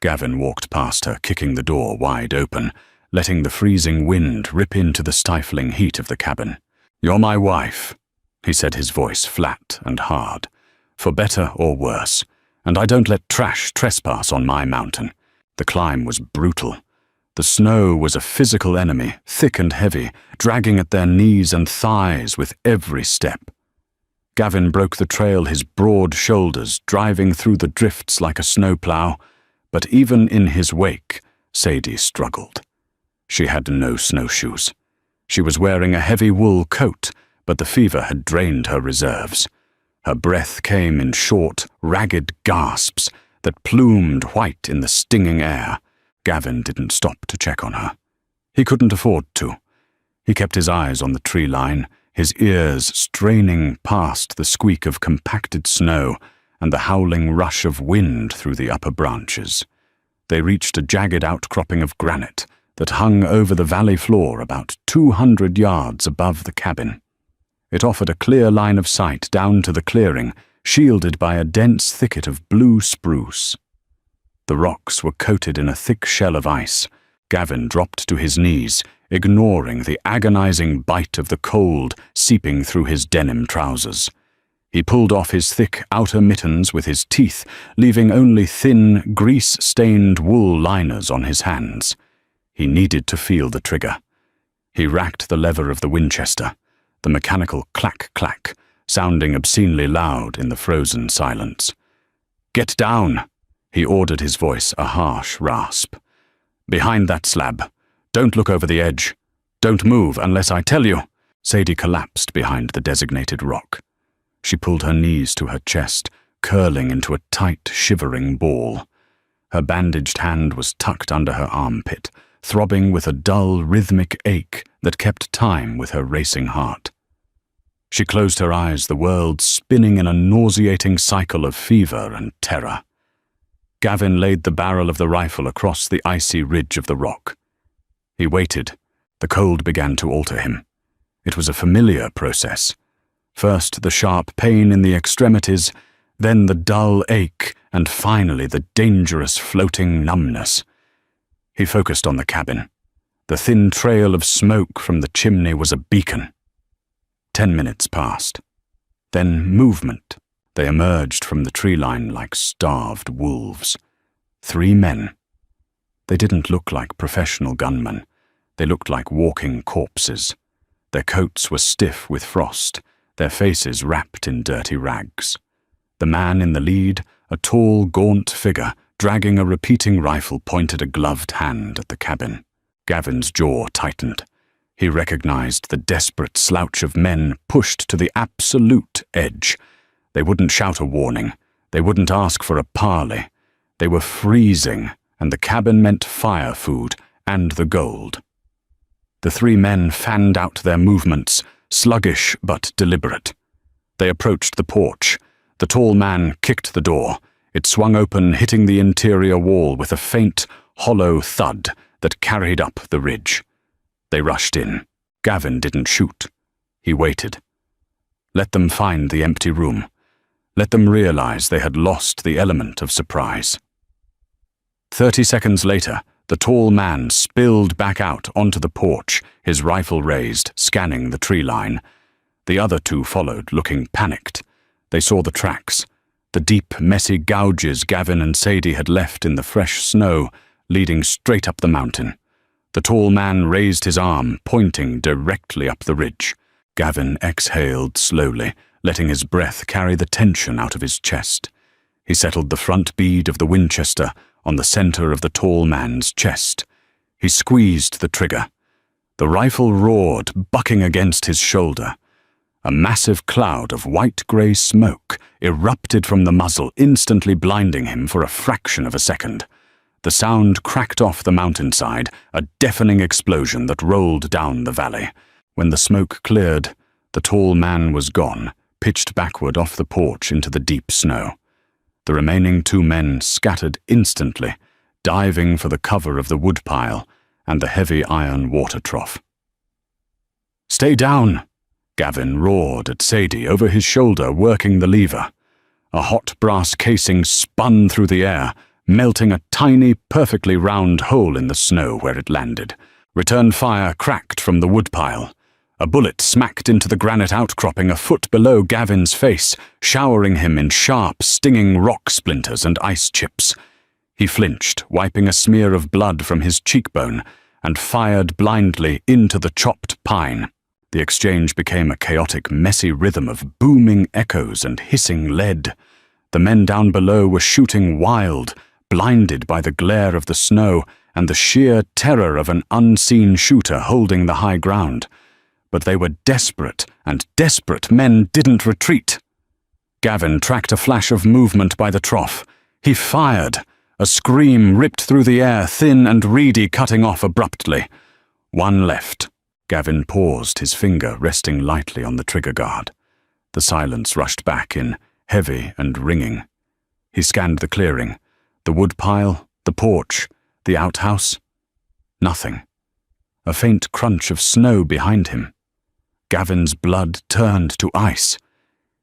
Gavin walked past her, kicking the door wide open, letting the freezing wind rip into the stifling heat of the cabin. "You're my wife," he said, his voice flat and hard. "For better or worse, and I don't let trash trespass on my mountain." The climb was brutal. The snow was a physical enemy, thick and heavy, dragging at their knees and thighs with every step. Gavin broke the trail, his broad shoulders driving through the drifts like a snowplow, but even in his wake, Sadie struggled. She had no snowshoes. She was wearing a heavy wool coat, but the fever had drained her reserves. Her breath came in short, ragged gasps that plumed white in the stinging air. Gavin didn't stop to check on her. He couldn't afford to. He kept his eyes on the tree line, his ears straining past the squeak of compacted snow and the howling rush of wind through the upper branches. They reached a jagged outcropping of granite that hung over the valley floor about 200 yards above the cabin. It offered a clear line of sight down to the clearing, shielded by a dense thicket of blue spruce. The rocks were coated in a thick shell of ice. Gavin dropped to his knees, ignoring the agonizing bite of the cold seeping through his denim trousers. He pulled off his thick outer mittens with his teeth, leaving only thin, grease-stained wool liners on his hands. He needed to feel the trigger. He racked the lever of the Winchester, the mechanical clack-clack, sounding obscenely loud in the frozen silence. "Get down!" he ordered, his voice a harsh rasp. "Behind that slab. Don't look over the edge. Don't move unless I tell you." Sadie collapsed behind the designated rock. She pulled her knees to her chest, curling into a tight, shivering ball. Her bandaged hand was tucked under her armpit, throbbing with a dull, rhythmic ache that kept time with her racing heart. She closed her eyes, the world spinning in a nauseating cycle of fever and terror. Gavin laid the barrel of the rifle across the icy ridge of the rock. He waited. The cold began to alter him. It was a familiar process. First the sharp pain in the extremities, then the dull ache, and finally the dangerous floating numbness. He focused on the cabin. The thin trail of smoke from the chimney was a beacon. 10 minutes passed. Then movement. They emerged from the tree line like starved wolves. 3 men. They didn't look like professional gunmen. They looked like walking corpses. Their coats were stiff with frost, their faces wrapped in dirty rags. The man in the lead, a tall, gaunt figure, dragging a repeating rifle, pointed a gloved hand at the cabin. Gavin's jaw tightened. He recognized the desperate slouch of men pushed to the absolute edge. They wouldn't shout a warning. They wouldn't ask for a parley. They were freezing, and the cabin meant fire food and the gold. The 3 men fanned out their movements, sluggish but deliberate. They approached the porch. The tall man kicked the door. It swung open, hitting the interior wall with a faint, hollow thud that carried up the ridge. They rushed in. Gavin didn't shoot. He waited. Let them find the empty room. Let them realize they had lost the element of surprise. 30 seconds later, the tall man spilled back out onto the porch, his rifle raised, scanning the tree line. The other 2 followed, looking panicked. They saw the tracks, the deep, messy gouges Gavin and Sadie had left in the fresh snow, leading straight up the mountain. The tall man raised his arm, pointing directly up the ridge. Gavin exhaled slowly, letting his breath carry the tension out of his chest. He settled the front bead of the Winchester on the center of the tall man's chest. He squeezed the trigger. The rifle roared, bucking against his shoulder. A massive cloud of white-gray smoke erupted from the muzzle, instantly blinding him for a fraction of a second. The sound cracked off the mountainside, a deafening explosion that rolled down the valley. When the smoke cleared, the tall man was gone, pitched backward off the porch into the deep snow. The remaining 2 men scattered instantly, diving for the cover of the woodpile and the heavy iron water trough. "Stay down!" Gavin roared at Sadie over his shoulder, working the lever. A hot brass casing spun through the air, melting a tiny, perfectly round hole in the snow where it landed. Return fire cracked from the woodpile. A bullet smacked into the granite outcropping a foot below Gavin's face, showering him in sharp, stinging rock splinters and ice chips. He flinched, wiping a smear of blood from his cheekbone, and fired blindly into the chopped pine. The exchange became a chaotic, messy rhythm of booming echoes and hissing lead. The men down below were shooting wild, blinded by the glare of the snow and the sheer terror of an unseen shooter holding the high ground. But they were desperate, and desperate men didn't retreat. Gavin tracked a flash of movement by the trough. He fired. A scream ripped through the air, thin and reedy, cutting off abruptly. 1 left. Gavin paused, his finger resting lightly on the trigger guard. The silence rushed back in, heavy and ringing. He scanned the clearing. The woodpile, The porch, the outhouse, nothing. A faint crunch of snow behind him. Gavin's blood turned to ice.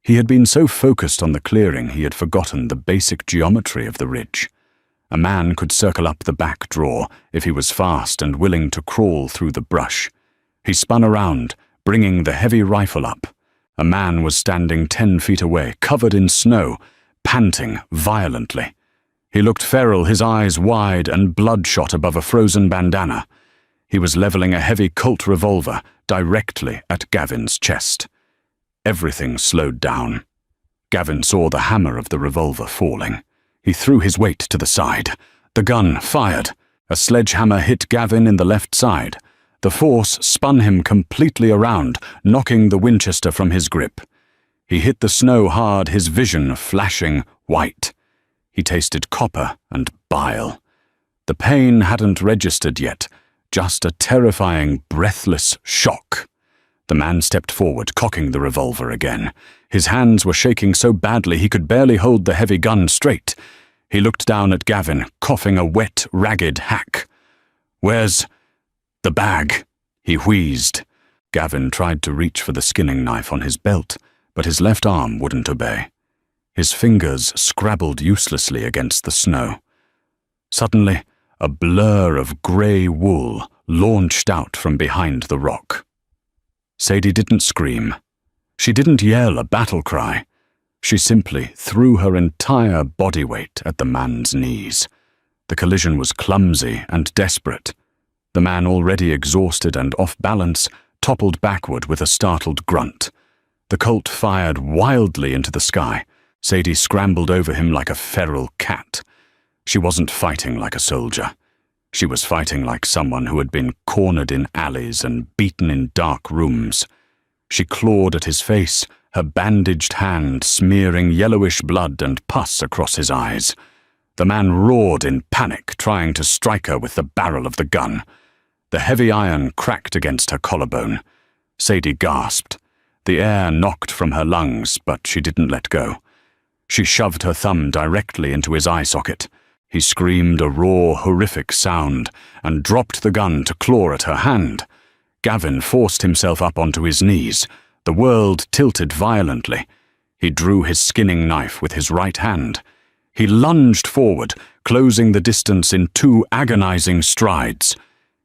He had been so focused on the clearing he had forgotten the basic geometry of the ridge. A man could circle up the back draw if he was fast and willing to crawl through the brush. He spun around, bringing the heavy rifle up. A man was standing 10 feet away, covered in snow, panting violently. He looked feral, his eyes wide and bloodshot above a frozen bandana. He was leveling a heavy Colt revolver directly at Gavin's chest. Everything slowed down. Gavin saw the hammer of the revolver falling. He threw his weight to the side. The gun fired. A sledgehammer hit Gavin in the left side. The force spun him completely around, knocking the Winchester from his grip. He hit the snow hard, his vision flashing white. He tasted copper and bile. The pain hadn't registered yet, just a terrifying, breathless shock. The man stepped forward, cocking the revolver again. His hands were shaking so badly he could barely hold the heavy gun straight. He looked down at Gavin, coughing a wet, ragged hack. "Where's the bag?" he wheezed. Gavin tried to reach for the skinning knife on his belt, but his left arm wouldn't obey. His fingers scrabbled uselessly against the snow. Suddenly, a blur of grey wool launched out from behind the rock. Sadie didn't scream. She didn't yell a battle cry. She simply threw her entire body weight at the man's knees. The collision was clumsy and desperate. The man, already exhausted and off balance, toppled backward with a startled grunt. The Colt fired wildly into the sky. Sadie scrambled over him like a feral cat. She wasn't fighting like a soldier. She was fighting like someone who had been cornered in alleys and beaten in dark rooms. She clawed at his face, her bandaged hand smearing yellowish blood and pus across his eyes. The man roared in panic, trying to strike her with the barrel of the gun. The heavy iron cracked against her collarbone. Sadie gasped. The air knocked from her lungs, but she didn't let go. She shoved her thumb directly into his eye socket. He screamed a raw, horrific sound and dropped the gun to claw at her hand. Gavin forced himself up onto his knees. The world tilted violently. He drew his skinning knife with his right hand. He lunged forward, closing the distance in 2 agonizing strides.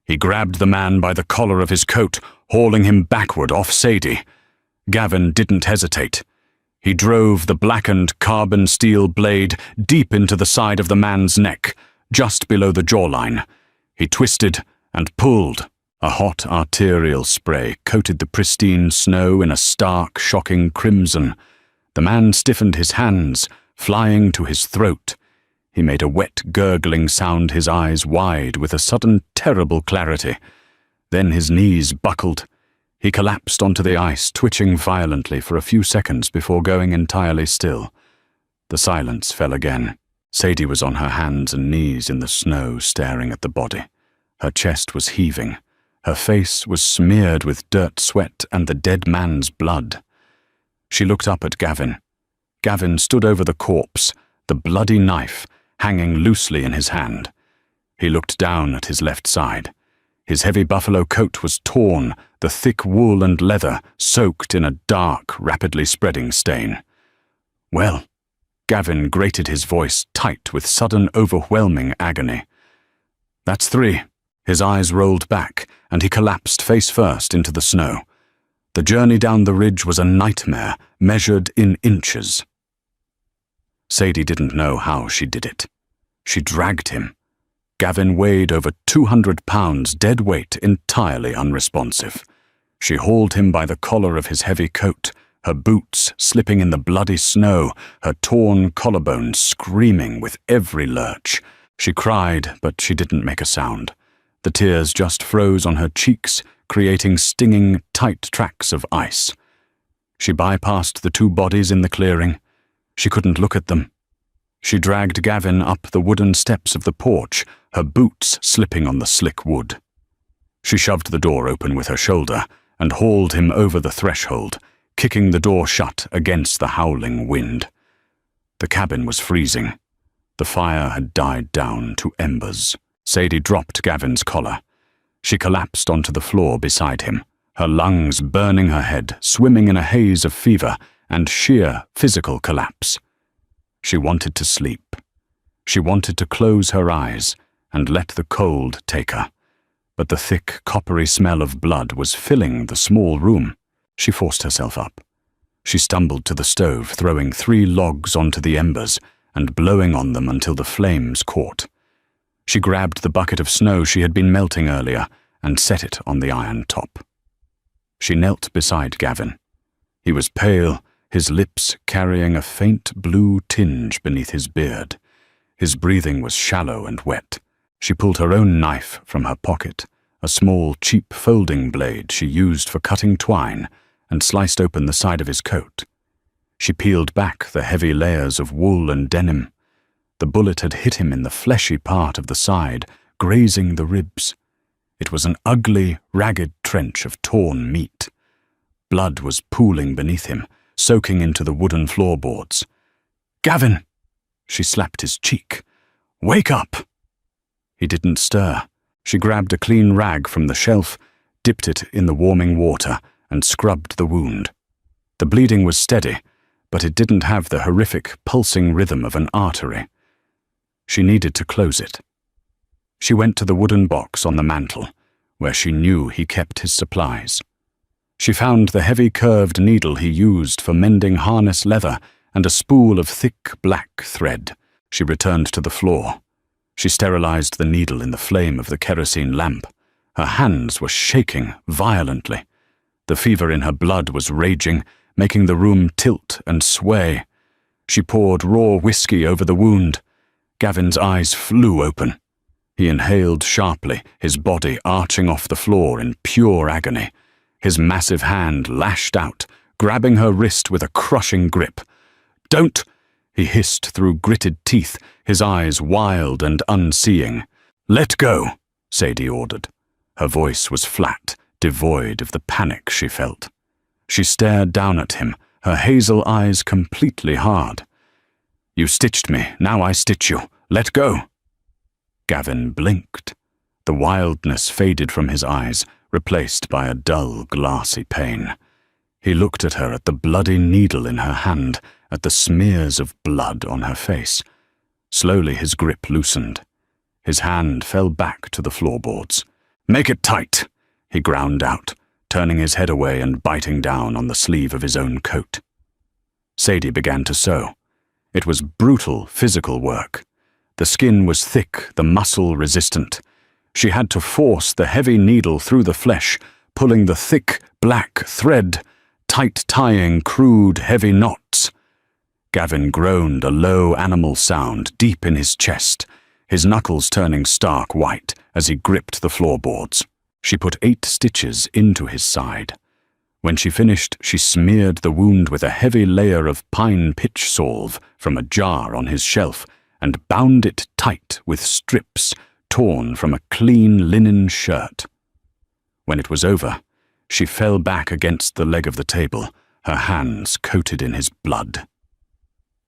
He grabbed the man by the collar of his coat, hauling him backward off Sadie. Gavin didn't hesitate. He drove the blackened carbon steel blade deep into the side of the man's neck, just below the jawline. He twisted and pulled. A hot arterial spray coated the pristine snow in a stark, shocking crimson. The man stiffened his hands, flying to his throat. He made a wet, gurgling sound, his eyes wide with a sudden, terrible clarity. Then his knees buckled. He collapsed onto the ice, twitching violently for a few seconds before going entirely still. The silence fell again. Sadie was on her hands and knees in the snow, staring at the body. Her chest was heaving. Her face was smeared with dirt sweat and the dead man's blood. She looked up at Gavin. Gavin stood over the corpse, the bloody knife hanging loosely in his hand. He looked down at his left side. His heavy buffalo coat was torn, the thick wool and leather soaked in a dark, rapidly spreading stain. "Well," Gavin grated his voice tight with sudden, overwhelming agony. "That's 3. His eyes rolled back, and he collapsed face first into the snow. The journey down the ridge was a nightmare, measured in inches. Sadie didn't know how she did it. She dragged him. Gavin weighed over 200 pounds, dead weight, entirely unresponsive. She hauled him by the collar of his heavy coat, her boots slipping in the bloody snow, her torn collarbone screaming with every lurch. She cried, but she didn't make a sound. The tears just froze on her cheeks, creating stinging, tight tracks of ice. She bypassed the 2 bodies in the clearing. She couldn't look at them. She dragged Gavin up the wooden steps of the porch, her boots slipping on the slick wood. She shoved the door open with her shoulder and hauled him over the threshold, kicking the door shut against the howling wind. The cabin was freezing. The fire had died down to embers. Sadie dropped Gavin's collar. She collapsed onto the floor beside him, her lungs burning her head, swimming in a haze of fever and sheer physical collapse. She wanted to sleep. She wanted to close her eyes and let the cold take her. But the thick, coppery smell of blood was filling the small room. She forced herself up. She stumbled to the stove, throwing 3 logs onto the embers and blowing on them until the flames caught. She grabbed the bucket of snow she had been melting earlier and set it on the iron top. She knelt beside Gavin. He was pale, his lips carrying a faint blue tinge beneath his beard. His breathing was shallow and wet. She pulled her own knife from her pocket, a small, cheap folding blade she used for cutting twine, and sliced open the side of his coat. She peeled back the heavy layers of wool and denim. The bullet had hit him in the fleshy part of the side, grazing the ribs. It was an ugly, ragged trench of torn meat. Blood was pooling beneath him, soaking into the wooden floorboards. "Gavin!" She slapped his cheek. "Wake up!" He didn't stir. She grabbed a clean rag from the shelf, dipped it in the warming water, and scrubbed the wound. The bleeding was steady, but it didn't have the horrific, pulsing rhythm of an artery. She needed to close it. She went to the wooden box on the mantel, where she knew he kept his supplies. She found the heavy curved needle he used for mending harness leather and a spool of thick black thread. She returned to the floor. She sterilized the needle in the flame of the kerosene lamp. Her hands were shaking violently. The fever in her blood was raging, making the room tilt and sway. She poured raw whiskey over the wound. Gavin's eyes flew open. He inhaled sharply, his body arching off the floor in pure agony. His massive hand lashed out, grabbing her wrist with a crushing grip. "Don't!" he hissed through gritted teeth, his eyes wild and unseeing. "Let go," Sadie ordered. Her voice was flat, devoid of the panic she felt. She stared down at him, her hazel eyes completely hard. "You stitched me, now I stitch you. Let go." Gavin blinked. The wildness faded from his eyes, replaced by a dull, glassy pain. He looked at her, at the bloody needle in her hand, at the smears of blood on her face. Slowly his grip loosened. His hand fell back to the floorboards. "Make it tight," he ground out, turning his head away and biting down on the sleeve of his own coat. Sadie began to sew. It was brutal physical work. The skin was thick, the muscle resistant. She had to force the heavy needle through the flesh, pulling the thick, black thread, tight-tying crude, heavy knots. Gavin groaned a low animal sound deep in his chest, his knuckles turning stark white as he gripped the floorboards. She put 8 stitches into his side. When she finished, she smeared the wound with a heavy layer of pine pitch salve from a jar on his shelf and bound it tight with strips torn from a clean linen shirt. When it was over, she fell back against the leg of the table, her hands coated in his blood.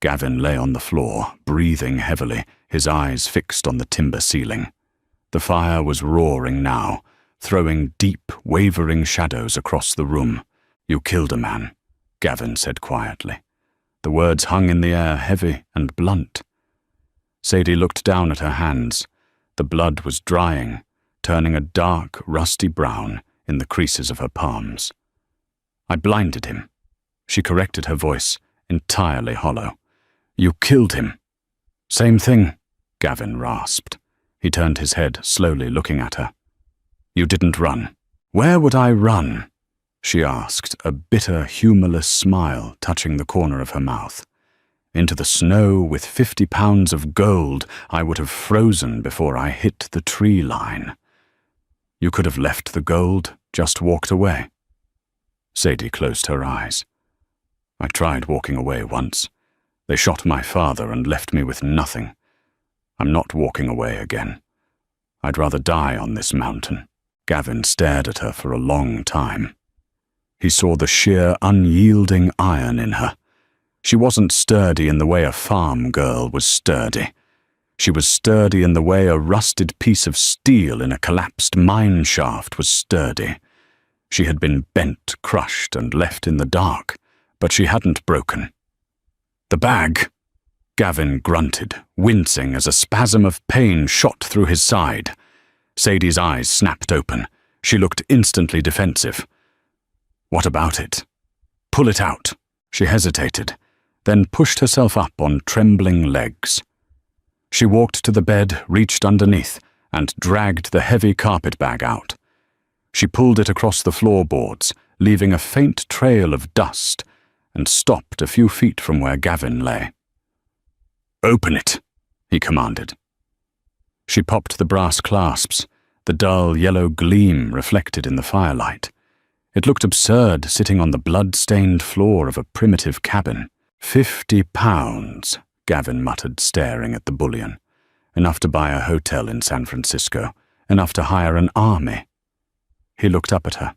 Gavin lay on the floor, breathing heavily, his eyes fixed on the timber ceiling. The fire was roaring now, throwing deep, wavering shadows across the room. "You killed a man," Gavin said quietly. The words hung in the air, heavy and blunt. Sadie looked down at her hands. The blood was drying, turning a dark, rusty brown in the creases of her palms. "I blinded him." She corrected her voice, entirely hollow. "You killed him." "Same thing," Gavin rasped. He turned his head, slowly looking at her. "You didn't run." "Where would I run?" she asked, a bitter, humorless smile touching the corner of her mouth. "Into the snow with 50 pounds of gold I would have frozen before I hit the tree line." "You could have left the gold, just walked away." Sadie closed her eyes. "I tried walking away once. They shot my father and left me with nothing. I'm not walking away again. I'd rather die on this mountain." Gavin stared at her for a long time. He saw the sheer, unyielding iron in her. She wasn't sturdy in the way a farm girl was sturdy. She was sturdy in the way a rusted piece of steel in a collapsed mine shaft was sturdy. She had been bent, crushed, and left in the dark, but she hadn't broken. "The bag!" Gavin grunted, wincing as a spasm of pain shot through his side. Sadie's eyes snapped open. She looked instantly defensive. "What about it?" "Pull it out." She hesitated, then pushed herself up on trembling legs. She walked to the bed, reached underneath, and dragged the heavy carpet bag out. She pulled it across the floorboards, leaving a faint trail of dust, and stopped a few feet from where Gavin lay. "Open it," he commanded. She popped the brass clasps, the dull yellow gleam reflected in the firelight. It looked absurd sitting on the blood-stained floor of a primitive cabin. £50, Gavin muttered, staring at the bullion. Enough to buy a hotel in San Francisco, enough to hire an army. He looked up at her.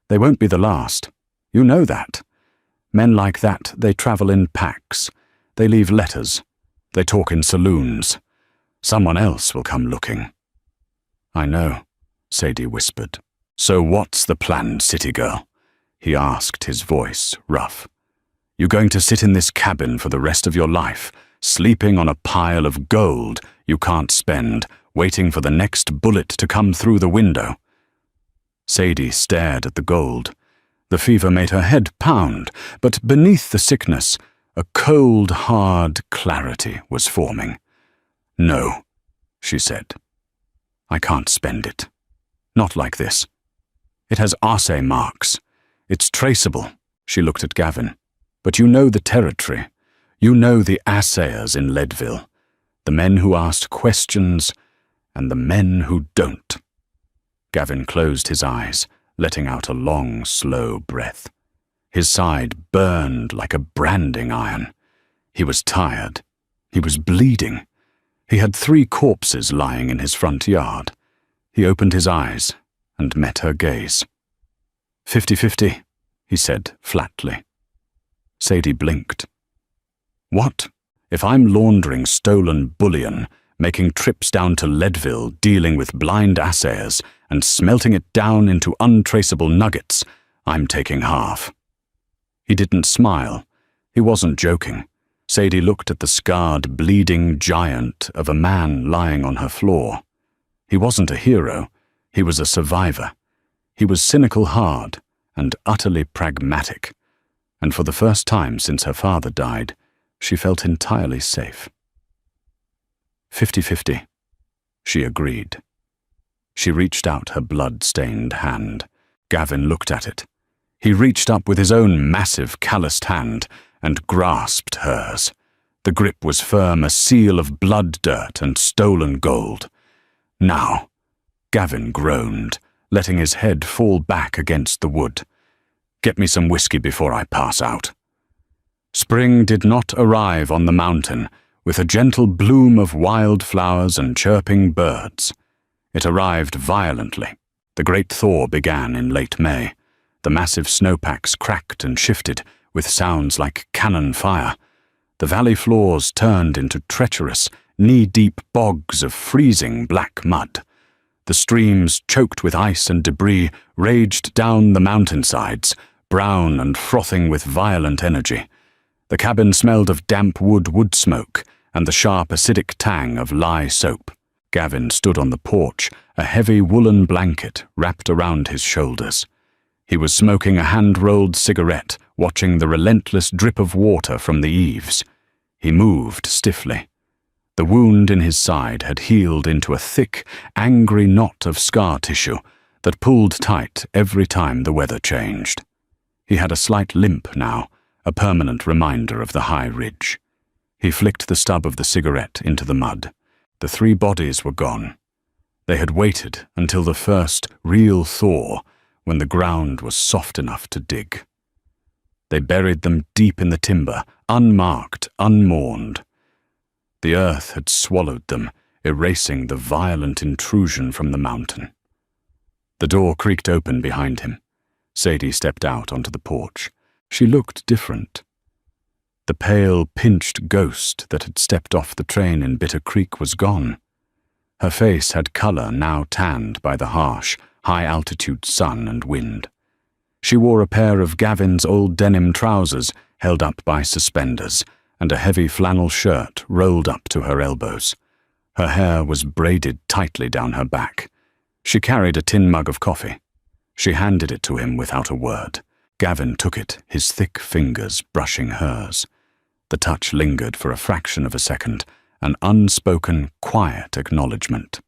"They won't be the last. You know that. Men like that, they travel in packs. They leave letters. They talk in saloons. Someone else will come looking." "I know," Sadie whispered. "So what's the plan, city girl?" he asked, his voice rough. "You going to sit in this cabin for the rest of your life, sleeping on a pile of gold you can't spend, waiting for the next bullet to come through the window?" Sadie stared at the gold. The fever made her head pound, but beneath the sickness, a cold, hard clarity was forming. "No," she said. "I can't spend it. Not like this. It has assay marks. It's traceable." She looked at Gavin. "But you know the territory. You know the assayers in Leadville. The men who asked questions and the men who don't." Gavin closed his eyes, letting out a long, slow breath. His side burned like a branding iron. He was tired. He was bleeding. He had 3 corpses lying in his front yard. He opened his eyes and met her gaze. 50-50, he said flatly. Sadie blinked. "What? If I'm laundering stolen bullion, making trips down to Leadville, dealing with blind assayers, and smelting it down into untraceable nuggets, I'm taking half." He didn't smile. He wasn't joking. Sadie looked at the scarred, bleeding giant of a man lying on her floor. He wasn't a hero. He was a survivor. He was cynical hard and utterly pragmatic. And for the first time since her father died, she felt entirely safe. 50-50, she agreed. She reached out her blood-stained hand. Gavin looked at it. He reached up with his own massive, calloused hand and grasped hers. The grip was firm, a seal of blood dirt and stolen gold. "Now," Gavin groaned, letting his head fall back against the wood. "Get me some whiskey before I pass out." Spring did not arrive on the mountain with a gentle bloom of wildflowers and chirping birds. It arrived violently. The great thaw began in late May. The massive snowpacks cracked and shifted with sounds like cannon fire. The valley floors turned into treacherous, knee-deep bogs of freezing black mud. The streams, choked with ice and debris, raged down the mountainsides, brown and frothing with violent energy. The cabin smelled of damp wood smoke and the sharp acidic tang of lye soap. Gavin stood on the porch, a heavy woolen blanket wrapped around his shoulders. He was smoking a hand-rolled cigarette, watching the relentless drip of water from the eaves. He moved stiffly. The wound in his side had healed into a thick, angry knot of scar tissue that pulled tight every time the weather changed. He had a slight limp now, a permanent reminder of the high ridge. He flicked the stub of the cigarette into the mud. The 3 bodies were gone. They had waited until the first real thaw, when the ground was soft enough to dig. They buried them deep in the timber, unmarked, unmourned. The earth had swallowed them, erasing the violent intrusion from the mountain. The door creaked open behind him. Sadie stepped out onto the porch. She looked different. The pale, pinched ghost that had stepped off the train in Bitter Creek was gone. Her face had colour now tanned by the harsh, high-altitude sun and wind. She wore a pair of Gavin's old denim trousers held up by suspenders, and a heavy flannel shirt rolled up to her elbows. Her hair was braided tightly down her back. She carried a tin mug of coffee. She handed it to him without a word. Gavin took it, his thick fingers brushing hers. The touch lingered for a fraction of a second, an unspoken, quiet acknowledgement.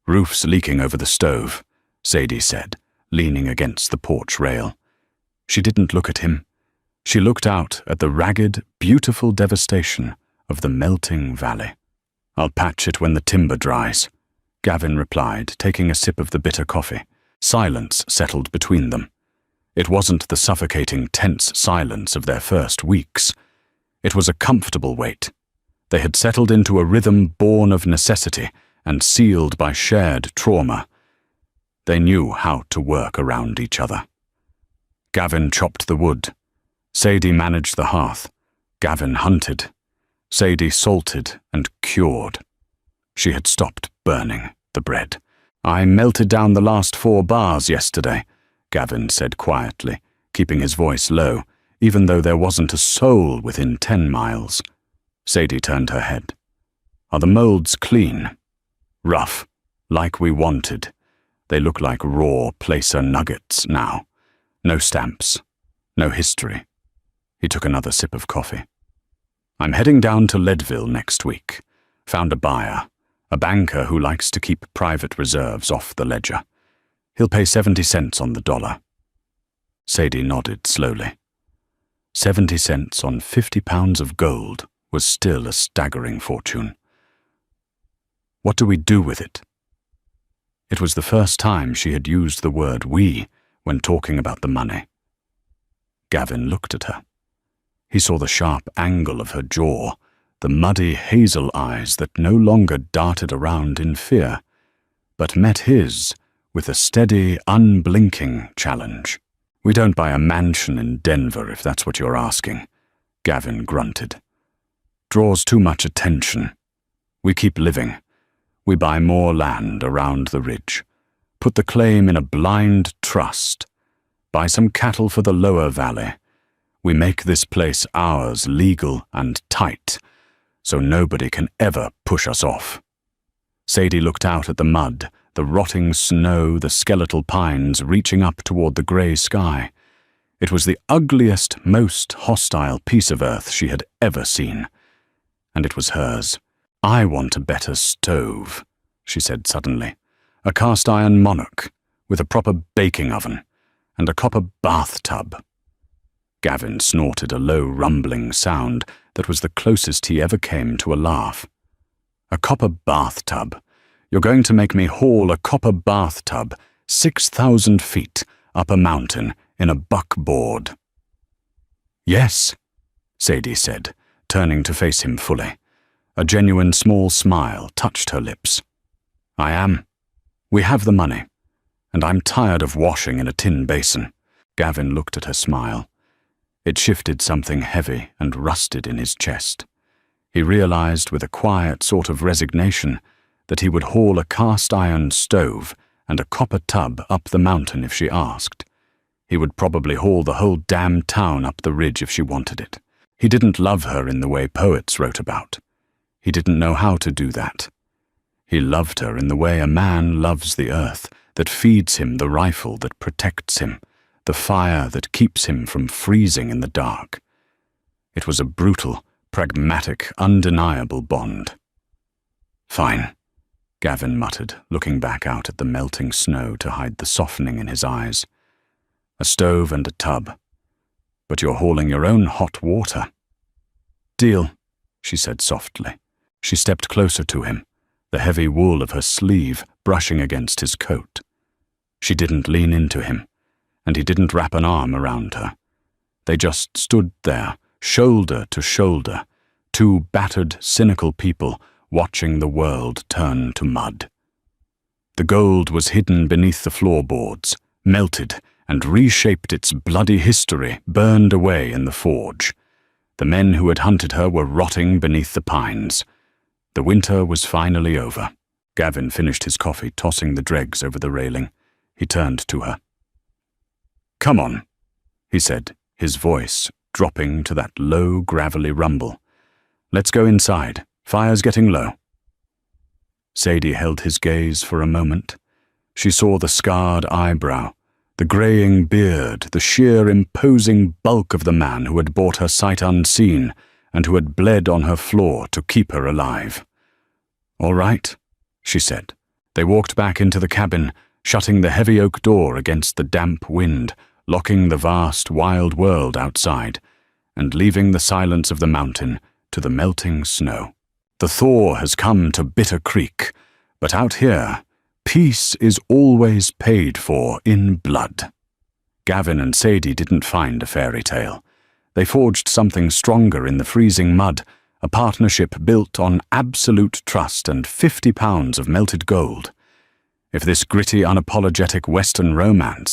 "Roof's leaking over the stove," Sadie said, leaning against the porch rail. She didn't look at him. She looked out at the ragged, beautiful devastation of the melting valley. "I'll patch it when the timber dries," Gavin replied, taking a sip of the bitter coffee. Silence settled between them. It wasn't the suffocating, tense silence of their first weeks. It was a comfortable wait. They had settled into a rhythm born of necessity and sealed by shared trauma. They knew how to work around each other. Gavin chopped the wood. Sadie managed the hearth. Gavin hunted. Sadie salted and cured. She had stopped burning the bread. "I melted down the last 4 bars yesterday," Gavin said quietly, keeping his voice low, even though there wasn't a soul within 10 miles. Sadie turned her head. "Are the molds clean?" "Rough, like we wanted. They look like raw placer nuggets now. No stamps, no history." He took another sip of coffee. "I'm heading down to Leadville next week. Found a buyer, a banker who likes to keep private reserves off the ledger. He'll pay 70 cents on the dollar." Sadie nodded slowly. 70 cents on 50 pounds of gold was still a staggering fortune. "What do we do with it?" It was the first time she had used the word "we" when talking about the money. Gavin looked at her. He saw the sharp angle of her jaw, the muddy hazel eyes that no longer darted around in fear, but met his with a steady, unblinking challenge. "We don't buy a mansion in Denver, if that's what you're asking," Gavin grunted. "Draws too much attention. We keep living. We buy more land around the ridge, put the claim in a blind trust, buy some cattle for the lower valley. We make this place ours, legal and tight, so nobody can ever push us off." Sadie looked out at the mud, the rotting snow, the skeletal pines reaching up toward the grey sky. It was the ugliest, most hostile piece of earth she had ever seen. And it was hers. "I want a better stove," she said suddenly. "A cast-iron monarch, with a proper baking oven, and a copper bathtub." Gavin snorted a low rumbling sound that was the closest he ever came to a laugh. "A copper bathtub? You're going to make me haul a copper bathtub 6,000 feet up a mountain in a buckboard?" "Yes," Sadie said, turning to face him fully. A genuine small smile touched her lips. "I am. We have the money, and I'm tired of washing in a tin basin." Gavin looked at her smile. It shifted something heavy and rusted in his chest. He realized with a quiet sort of resignation that he would haul a cast-iron stove and a copper tub up the mountain if she asked. He would probably haul the whole damn town up the ridge if she wanted it. He didn't love her in the way poets wrote about. He didn't know how to do that. He loved her in the way a man loves the earth, that feeds him the rifle that protects him, the fire that keeps him from freezing in the dark. It was a brutal, pragmatic, undeniable bond. "Fine," Gavin muttered, looking back out at the melting snow to hide the softening in his eyes. "A stove and a tub. But you're hauling your own hot water." "Deal," she said softly. She stepped closer to him, the heavy wool of her sleeve brushing against his coat. She didn't lean into him, and he didn't wrap an arm around her. They just stood there, shoulder to shoulder, two battered, cynical people watching the world turn to mud. The gold was hidden beneath the floorboards, melted and reshaped its bloody history, burned away in the forge. The men who had hunted her were rotting beneath the pines. The winter was finally over. Gavin finished his coffee, tossing the dregs over the railing. He turned to her. "Come on," he said, his voice dropping to that low, gravelly rumble. "Let's go inside. Fire's getting low." Sadie held his gaze for a moment. She saw the scarred eyebrow, the greying beard, the sheer imposing bulk of the man who had bought her sight unseen and who had bled on her floor to keep her alive. "All right," she said. They walked back into the cabin, shutting the heavy oak door against the damp wind, locking the vast, wild world outside, and leaving the silence of the mountain to the melting snow. The thaw has come to Bitter Creek, but out here, peace is always paid for in blood. Gavin and Sadie didn't find a fairy tale. They forged something stronger in the freezing mud, a partnership built on absolute trust and 50 pounds of melted gold. If this gritty, unapologetic Western romance